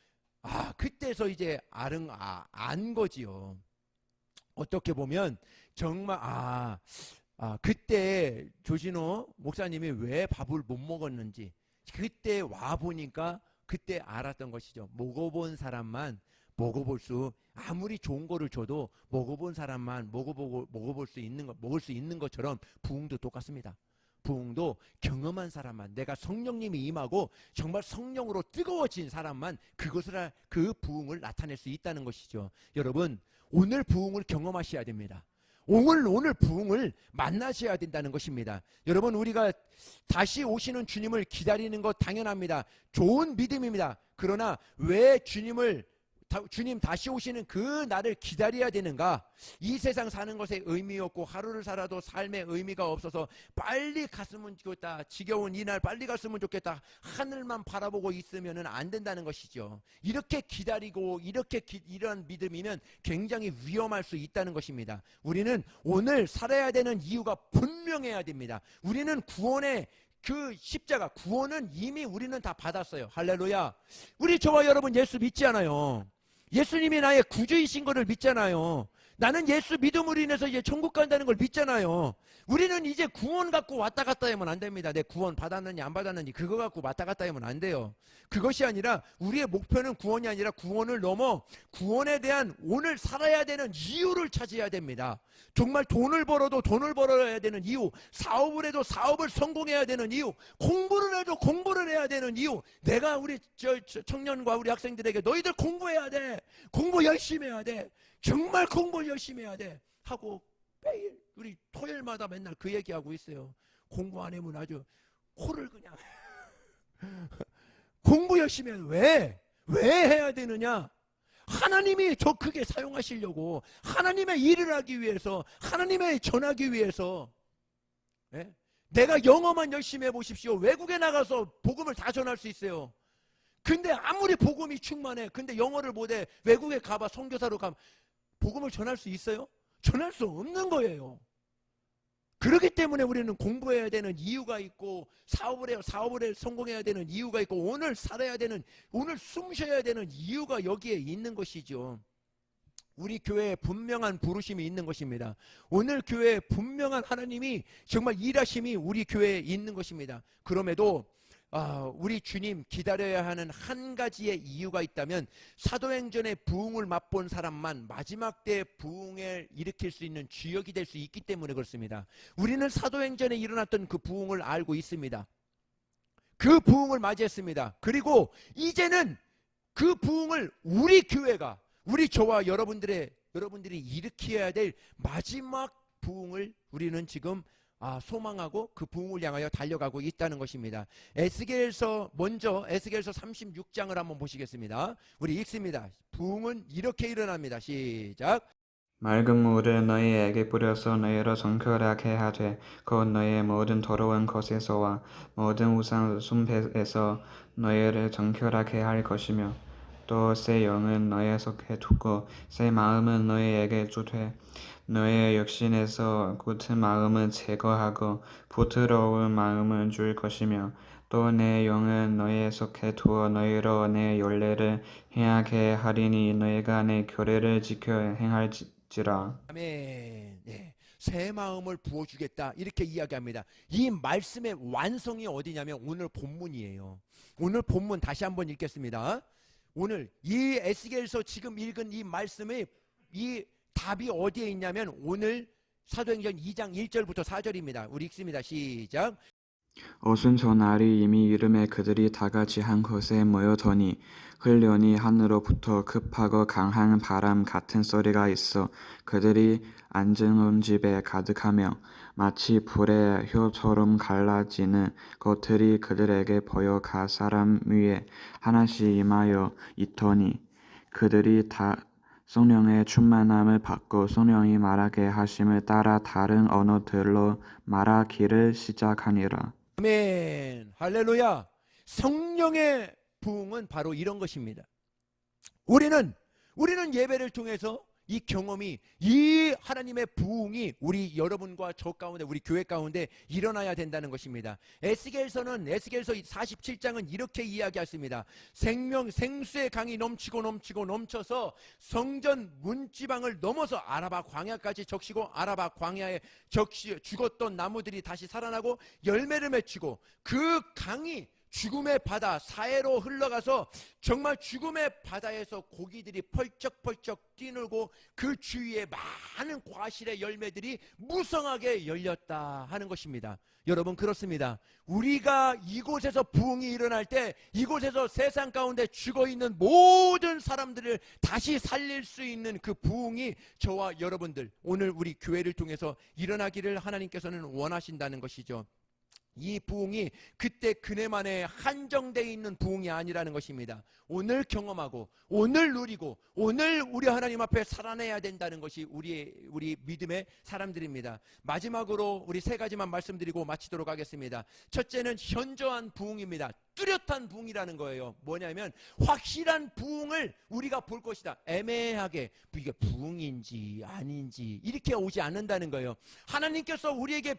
그때서 이제 안 거지요. 어떻게 보면 정말 그때 조진호 목사님이 왜 밥을 못 먹었는지 그때 와 보니까 그때 알았던 것이죠. 먹어본 사람만 아무리 좋은 거를 줘도 먹어본 사람만 먹을 수 있는 것처럼 부흥도 똑같습니다. 부흥도 경험한 사람만, 내가 성령님이 임하고 정말 성령으로 뜨거워진 사람만 그 부흥을 나타낼 수 있다는 것이죠. 여러분, 오늘 부흥을 경험하셔야 됩니다. 오늘 부흥을 만나셔야 된다는 것입니다. 여러분, 우리가 다시 오시는 주님을 기다리는 것 당연합니다. 좋은 믿음입니다. 그러나 왜 주님 다시 오시는 그 날을 기다려야 되는가? 이 세상 사는 것에 의미 없고 하루를 살아도 삶에 의미가 없어서 빨리 갔으면 좋겠다. 지겨운 이날 빨리 갔으면 좋겠다. 하늘만 바라보고 있으면 안 된다는 것이죠. 이렇게 기다리고 이런 믿음이면 굉장히 위험할 수 있다는 것입니다. 우리는 오늘 살아야 되는 이유가 분명해야 됩니다. 우리는 구원의 그 십자가, 구원은 이미 우리는 다 받았어요. 할렐루야. 우리 저와 여러분 예수 믿지 않아요? 예수님이 나의 구주이신 것을 믿잖아요. 나는 예수 믿음으로 인해서 이제 천국 간다는 걸 믿잖아요. 우리는 이제 구원 갖고 왔다 갔다 하면 안 됩니다. 내 구원 받았느니 안 받았느니 그거 갖고 왔다 갔다 하면 안 돼요. 그것이 아니라 우리의 목표는 구원이 아니라 구원을 넘어 구원에 대한 오늘 살아야 되는 이유를 찾아야 됩니다. 정말 돈을 벌어도 돈을 벌어야 되는 이유, 사업을 해도 사업을 성공해야 되는 이유, 공부를 해도 공부를 해야 되는 이유. 내가 우리 청년과 우리 학생들에게 너희들 공부해야 돼. 공부 열심히 해야 돼. 정말 공부 열심히 해야 돼 하고 매일 우리 토요일마다 맨날 그 얘기하고 있어요. 공부 안 하면 아주 코를 그냥 공부 열심히 해야 돼. 왜 해야 되느냐? 하나님이 더 크게 사용하시려고, 하나님의 일을 하기 위해서, 하나님의 전하기 위해서. 내가 영어만 열심히 해보십시오. 외국에 나가서 복음을 다 전할 수 있어요. 근데 아무리 복음이 충만해, 근데 영어를 못해. 외국에 가봐, 선교사로 가면 복음을 전할 수 있어요? 전할 수 없는 거예요. 그렇기 때문에 우리는 공부해야 되는 이유가 있고, 사업을 성공해야 되는 이유가 있고, 오늘 살아야 되는, 오늘 숨 쉬어야 되는 이유가 여기에 있는 것이죠. 우리 교회에 분명한 부르심이 있는 것입니다. 오늘 교회에 분명한 하나님이 정말 일하심이 우리 교회에 있는 것입니다. 그럼에도 우리 주님 기다려야 하는 한 가지의 이유가 있다면, 사도행전의 부흥을 맛본 사람만 마지막 때 부흥을 일으킬 수 있는 주역이 될 수 있기 때문에 그렇습니다. 우리는 사도행전에 일어났던 그 부흥을 알고 있습니다. 그 부흥을 맞이했습니다. 그리고 이제는 그 부흥을 우리 교회가, 우리 저와 여러분들이 일으켜야 될 마지막 부흥을 우리는 지금 소망하고 그 부흥을 향하여 달려가고 있다는 것입니다. 에스겔서 36장을 한번 보시겠습니다. 우리 읽습니다. 부흥은 이렇게 일어납니다. 시작. 맑은 물을 너희에게 뿌려서 너희를 정결하게 하되 곧 너희의 모든 더러운 것에서와 모든 우상 숭배에서 너희를 정결하게 할 것이며 또 새 영은 너희 속에 두고 새 마음은 너희에게 주되 너희의 육신에서 굳은 마음은 제거하고 부드러운 마음은 줄 것이며 또 내 영은 너희 속에 두어 너희로 내 윤례를 행하게 하리니 너희가 내 규례를 지켜 행할지라. 아멘. 네. 새 마음을 부어주겠다 이렇게 이야기합니다. 이 말씀의 완성이 어디냐면 오늘 본문이에요. 오늘 본문 다시 한번 읽겠습니다. 오늘 이 에스겔서 지금 읽은 이 말씀의 이 답이 어디에 있냐면 오늘 사도행전 2장 1절부터 4절입니다. 우리 읽습니다. 시작. 오순절 날이 이미 이름에 그들이 다같이 한 곳에 모여더니 흘려니 하늘로부터 급하고 강한 바람 같은 소리가 있어 그들이 앉은 집에 가득하며 마치 불의 효처럼 갈라지는 것들이 그들에게 보여 각 사람 위에 하나씩 임하여 있더니 그들이 다 성령의 충만함을 받고 성령이 말하게 하심을 따라 다른 언어들로 말하기를 시작하니라. 아멘. 할렐루야. 성령의 부흥은 바로 이런 것입니다. 우리는 예배를 통해서 이 경험이, 이 하나님의 부흥이 우리 여러분과 저 가운데, 우리 교회 가운데 일어나야 된다는 것입니다. 에스겔서 47장은 이렇게 이야기했습니다. 생수의 강이 넘쳐서 성전 문지방을 넘어서 아라바 광야까지 적시고 아라바 광야에 죽었던 나무들이 다시 살아나고 열매를 맺히고 그 강이 죽음의 바다 사해로 흘러가서 정말 죽음의 바다에서 고기들이 펄쩍펄쩍 뛰놀고 그 주위에 많은 과실의 열매들이 무성하게 열렸다 하는 것입니다. 여러분, 그렇습니다. 우리가 이곳에서 부흥이 일어날 때 이곳에서 세상 가운데 죽어있는 모든 사람들을 다시 살릴 수 있는 그 부흥이 저와 여러분들 오늘 우리 교회를 통해서 일어나기를 하나님께서는 원하신다는 것이죠. 이 부흥이 그때 그네만에 한정되어 있는 부흥이 아니라는 것입니다. 오늘 경험하고 오늘 누리고 오늘 우리 하나님 앞에 살아내야 된다는 것이 우리 믿음의 사람들입니다. 마지막으로 우리 세 가지만 말씀드리고 마치도록 하겠습니다. 첫째는 현저한 부흥입니다. 뚜렷한 부흥이라는 거예요. 뭐냐면 확실한 부흥을 우리가 볼 것이다. 애매하게 이게 부흥인지 아닌지 이렇게 오지 않는다는 거예요. 하나님께서 우리에게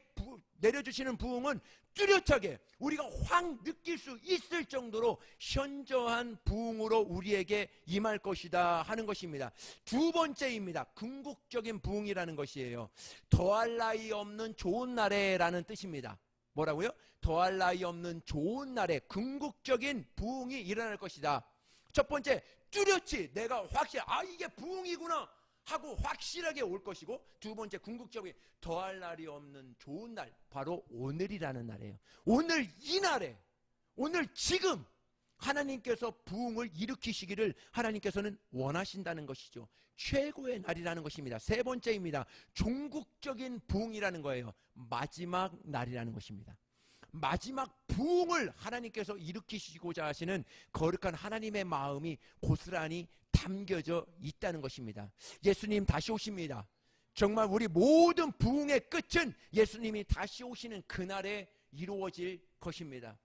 내려주시는 부흥은 뚜렷하게 우리가 확 느낄 수 있을 정도로 현저한 부흥으로 우리에게 임할 것이다 하는 것입니다. 두 번째입니다. 궁극적인 부흥이라는 것이에요. 더할 나위 없는 좋은 날에라는 뜻입니다. 뭐라고요? 더할 나위 없는 좋은 날에 궁극적인 부흥이 일어날 것이다. 첫 번째, 뚜렷이 내가 이게 부흥이구나 하고 확실하게 올 것이고, 두 번째, 궁극적인 더할 날이 없는 좋은 날, 바로 오늘이라는 날이에요. 오늘 이 날에, 오늘 지금 하나님께서 부흥을 일으키시기를 하나님께서는 원하신다는 것이죠. 최고의 날이라는 것입니다. 세 번째입니다. 종국적인 부흥이라는 거예요. 마지막 날이라는 것입니다. 마지막 부흥을 하나님께서 일으키시고자 하시는 거룩한 하나님의 마음이 고스란히 담겨져 있다는 것입니다. 예수님 다시 오십니다. 정말 우리 모든 부흥의 끝은 예수님이 다시 오시는 그날에 이루어질 것입니다.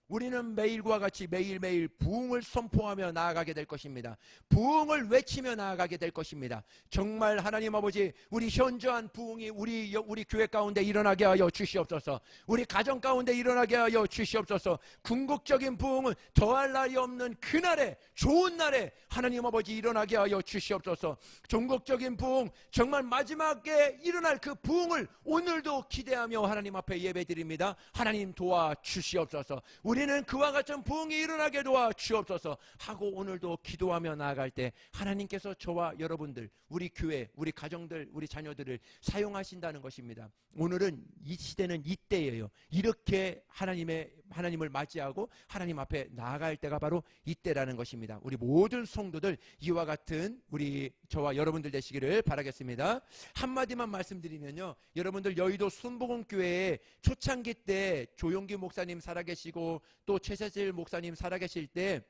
우리는 매일과 같이 매일매일 부흥을 선포하며 나아가게 될 것입니다. 부흥을 외치며 나아가게 될 것입니다. 정말 하나님 아버지, 우리 현저한 부흥이 우리 교회 가운데 일어나게 하여 주시옵소서. 우리 가정 가운데 일어나게 하여 주시옵소서. 궁극적인 부흥은 더할 날이 없는 그날에, 좋은 날에 하나님 아버지 일어나게 하여 주시옵소서. 종국적인 부흥, 정말 마지막에 일어날 그 부흥을 오늘도 기대하며 하나님 앞에 예배드립니다. 하나님 도와 주시옵소서. 우리는 그와 같은 부흥이 일어나게 도와 주옵소서 하고 오늘도 기도하며 나아갈 때 하나님께서 저와 여러분들, 우리 교회, 우리 가정들, 우리 자녀들을 사용하신다는 것입니다. 오늘은 이 시대는 이때예요. 이렇게 하나님을 맞이하고 하나님 앞에 나아갈 때가 바로 이때라는 것입니다. 우리 모든 성도들 이와 같은 우리 저와 여러분들 되시기를 바라겠습니다. 한마디만 말씀드리면요, 여러분들 여의도 순복음교회에 초창기 때 조용기 목사님 살아계시고 또 최세질 목사님 살아계실 때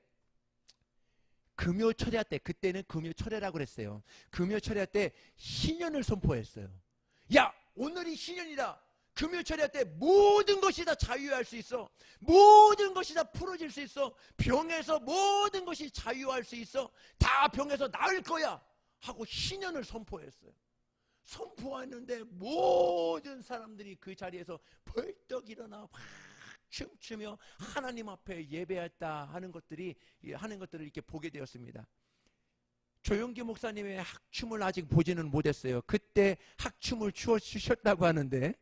금요철야 때, 그때는 금요철야라고 그랬어요. 금요철야 때 신년을 선포했어요. 야, 오늘이 신년이다. 금요철야 때 모든 것이 다 자유할 수 있어. 모든 것이 다 풀어질 수 있어. 병에서 모든 것이 자유할 수 있어. 다 병에서 나을 거야 하고 신년을 선포했어요. 선포했는데 모든 사람들이 그 자리에서 벌떡 일어나 막 춤추며 하나님 앞에 예배했다 하는 것들을 이렇게 보게 되었습니다. 조용기 목사님의 학춤을 아직 보지는 못했어요. 그때 학춤을 추어 주셨다고 하는데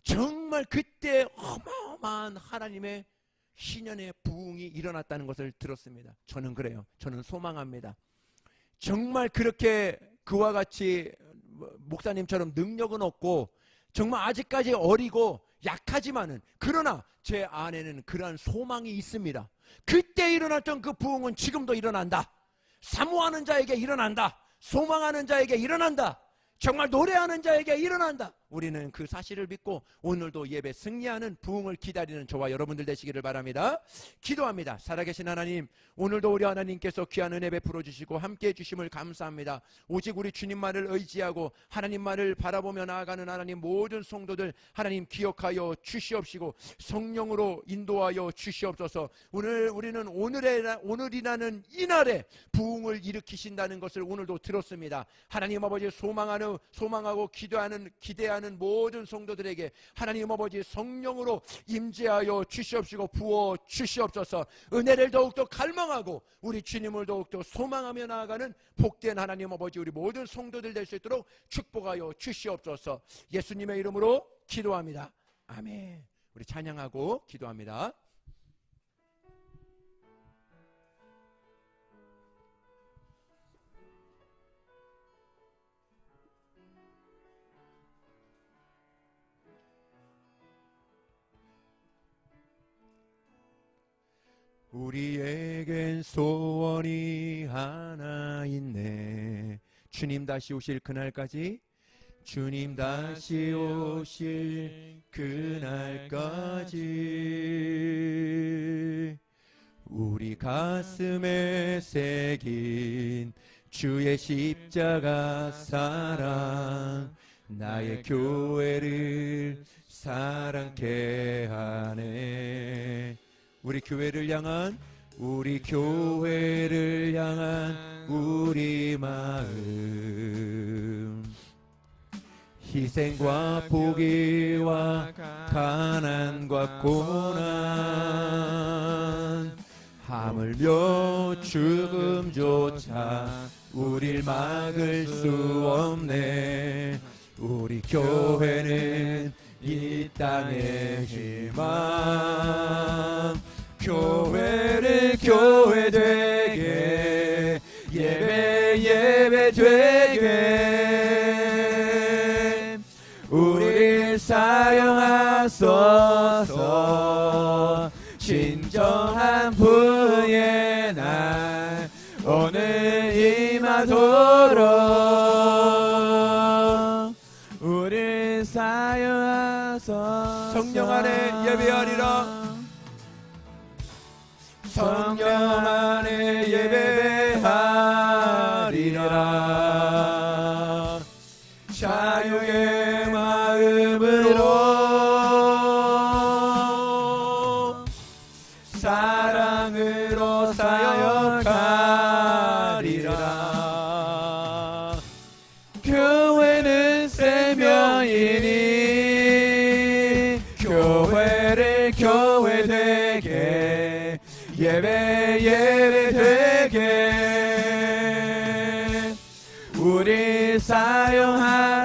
정말 그때 어마어마한 하나님의 신년의 부흥이 일어났다는 것을 들었습니다. 저는 그래요. 저는 소망합니다. 정말 그렇게 그와 같이 목사님처럼 능력은 없고 정말 아직까지 어리고 약하지만은 그러나 제 안에는 그러한 소망이 있습니다. 그때 일어났던 그 부흥은 지금도 일어난다. 사모하는 자에게 일어난다. 소망하는 자에게 일어난다. 정말 노래하는 자에게 일어난다. 우리는 그 사실을 믿고 오늘도 예배 승리하는 부흥을 기다리는 저와 여러분들 되시기를 바랍니다. 기도합니다. 살아계신 하나님, 오늘도 우리 하나님께서 귀한 은혜 베풀어 주시고 함께해 주심을 감사합니다. 오직 우리 주님만을 의지하고 하나님만을 바라보며 나아가는 하나님 모든 성도들 하나님 기억하여 주시옵시고 성령으로 인도하여 주시옵소서. 우리는 오늘이라는 이날에 부흥을 일으키신다는 것을 오늘도 들었습니다. 하나님 아버지 소망하고 기대하는 모든 성도들에게 하나님 아버지 성령으로 임재하여 주시옵시고 부어 주시옵소서. 은혜를 더욱더 갈망하고 우리 주님을 더욱더 소망하며 나아가는 복된 하나님 아버지 우리 모든 성도들 될 수 있도록 축복하여 주시옵소서. 예수님의 이름으로 기도합니다. 아멘. 우리 찬양하고 기도합니다. 우리에겐 소원이 하나 있네. 주님 다시 오실 그날까지, 주님 다시 오실 그날까지 우리 가슴에 새긴 주의 십자가 사랑 나의 교회를 사랑케 하네. 우리 교회를 향한 우리 마음, 희생과 포기와 가난과 고난, 하물며 죽음조차 우릴 막을 수 없네. 우리 교회는 이 땅의 희망, 교회를 교회 되게, 예배 되게 우릴 사용하소서. 진정한 부흥의 날 오늘 임하도록 우릴 사용하소서. 성령 안에 예배하리라. 성령 안에 예배하리라. 자유의 마음으로 사랑으로 사역하리라. 교회는 세 명이니 교회를 교회 되게, 예배 되게 우리 사용하소서.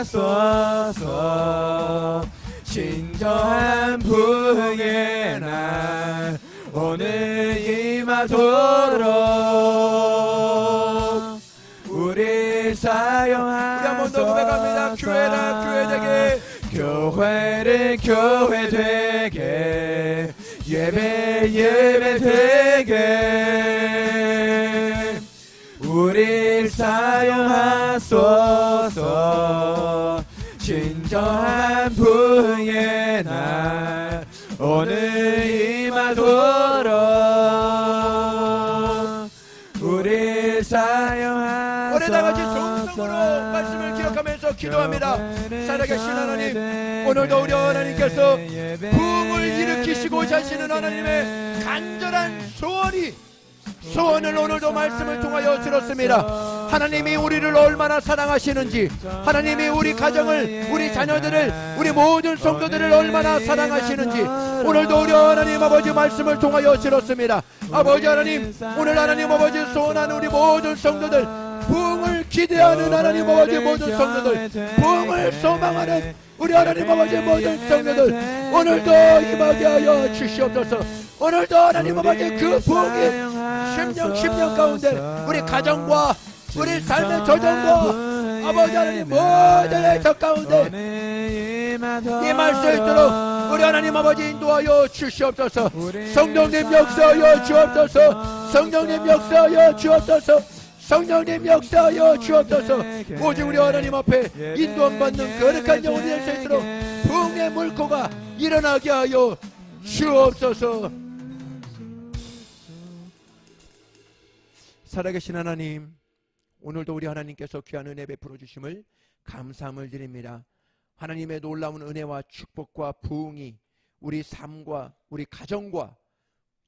진정한 부흥의 날 오늘 임하도록 우리 사용하소서. 우리 한 번 더 고백합니다. 교회를 교회 되게, 교회를 교회 되게 되게 예배 되게 우릴 사용하소서. 진정한 부흥의 날 오늘 임하도록 우릴 사용하소서. 오늘 다같이 정성으로 말씀을 기억하면서 기도합니다. 살아계신 하나님, 오늘도 우리 하나님께서 부흥을 일으키시고자 하시는 하나님의 간절한 소원을 오늘도 말씀을 통하여 들었습니다. 하나님이 우리를 얼마나 사랑하시는지, 하나님이 우리 가정을, 우리 자녀들을, 우리 모든 성도들을 얼마나 사랑하시는지 오늘도 우리 하나님 아버지 말씀을 통하여 들었습니다. 아버지 하나님, 오늘 하나님 아버지 소원하는 우리 모든 성도들, 부흥을 기대하는 하나님 아버지 모든 성도들, 부흥을 소망하는 우리 하나님 아버지 모든 성도들, 오늘도 임하게 하여 주시옵소서. 오늘도 하나님 아버지 그 부흥이 10년 가운데 우리 가정과 우리 삶의 조정과 아버지 하나님 모든의 저 가운데 임할 수 있도록 우리 하나님 아버지 인도하여 주시옵소서. 성령님 역사하여 주옵소서. 성령님 역사하여 주옵소서. 성령님 역사하여 주옵소서. 오직 우리 하나님 앞에 인도받는 거룩한 영혼이 될 수 있도록 부흥의 물고가 일어나게 하여 주옵소서. 살아계신 하나님, 오늘도 우리 하나님께서 귀한 은혜 베풀어 주심을 감사함을 드립니다. 하나님의 놀라운 은혜와 축복과 부흥이 우리 삶과 우리 가정과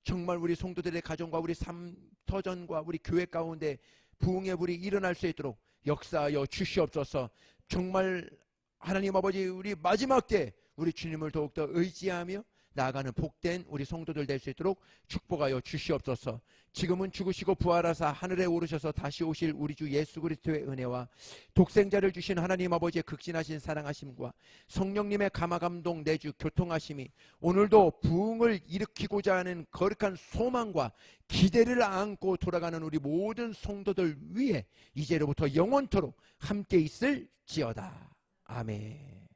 정말 우리 성도들의 가정과 우리 삶 터전과 우리 교회 가운데 부흥의 불이 일어날 수 있도록 역사하여 주시옵소서. 정말 하나님 아버지 우리 마지막 때 우리 주님을 더욱더 의지하며 나아가는 복된 우리 성도들 될 수 있도록 축복하여 주시옵소서. 지금은 죽으시고 부활하사 하늘에 오르셔서 다시 오실 우리 주 예수 그리스도의 은혜와 독생자를 주신 하나님 아버지의 극진하신 사랑하심과 성령님의 감화감동 내주 교통하심이 오늘도 부흥을 일으키고자 하는 거룩한 소망과 기대를 안고 돌아가는 우리 모든 성도들 위에 이제로부터 영원토록 함께 있을지어다. 아멘.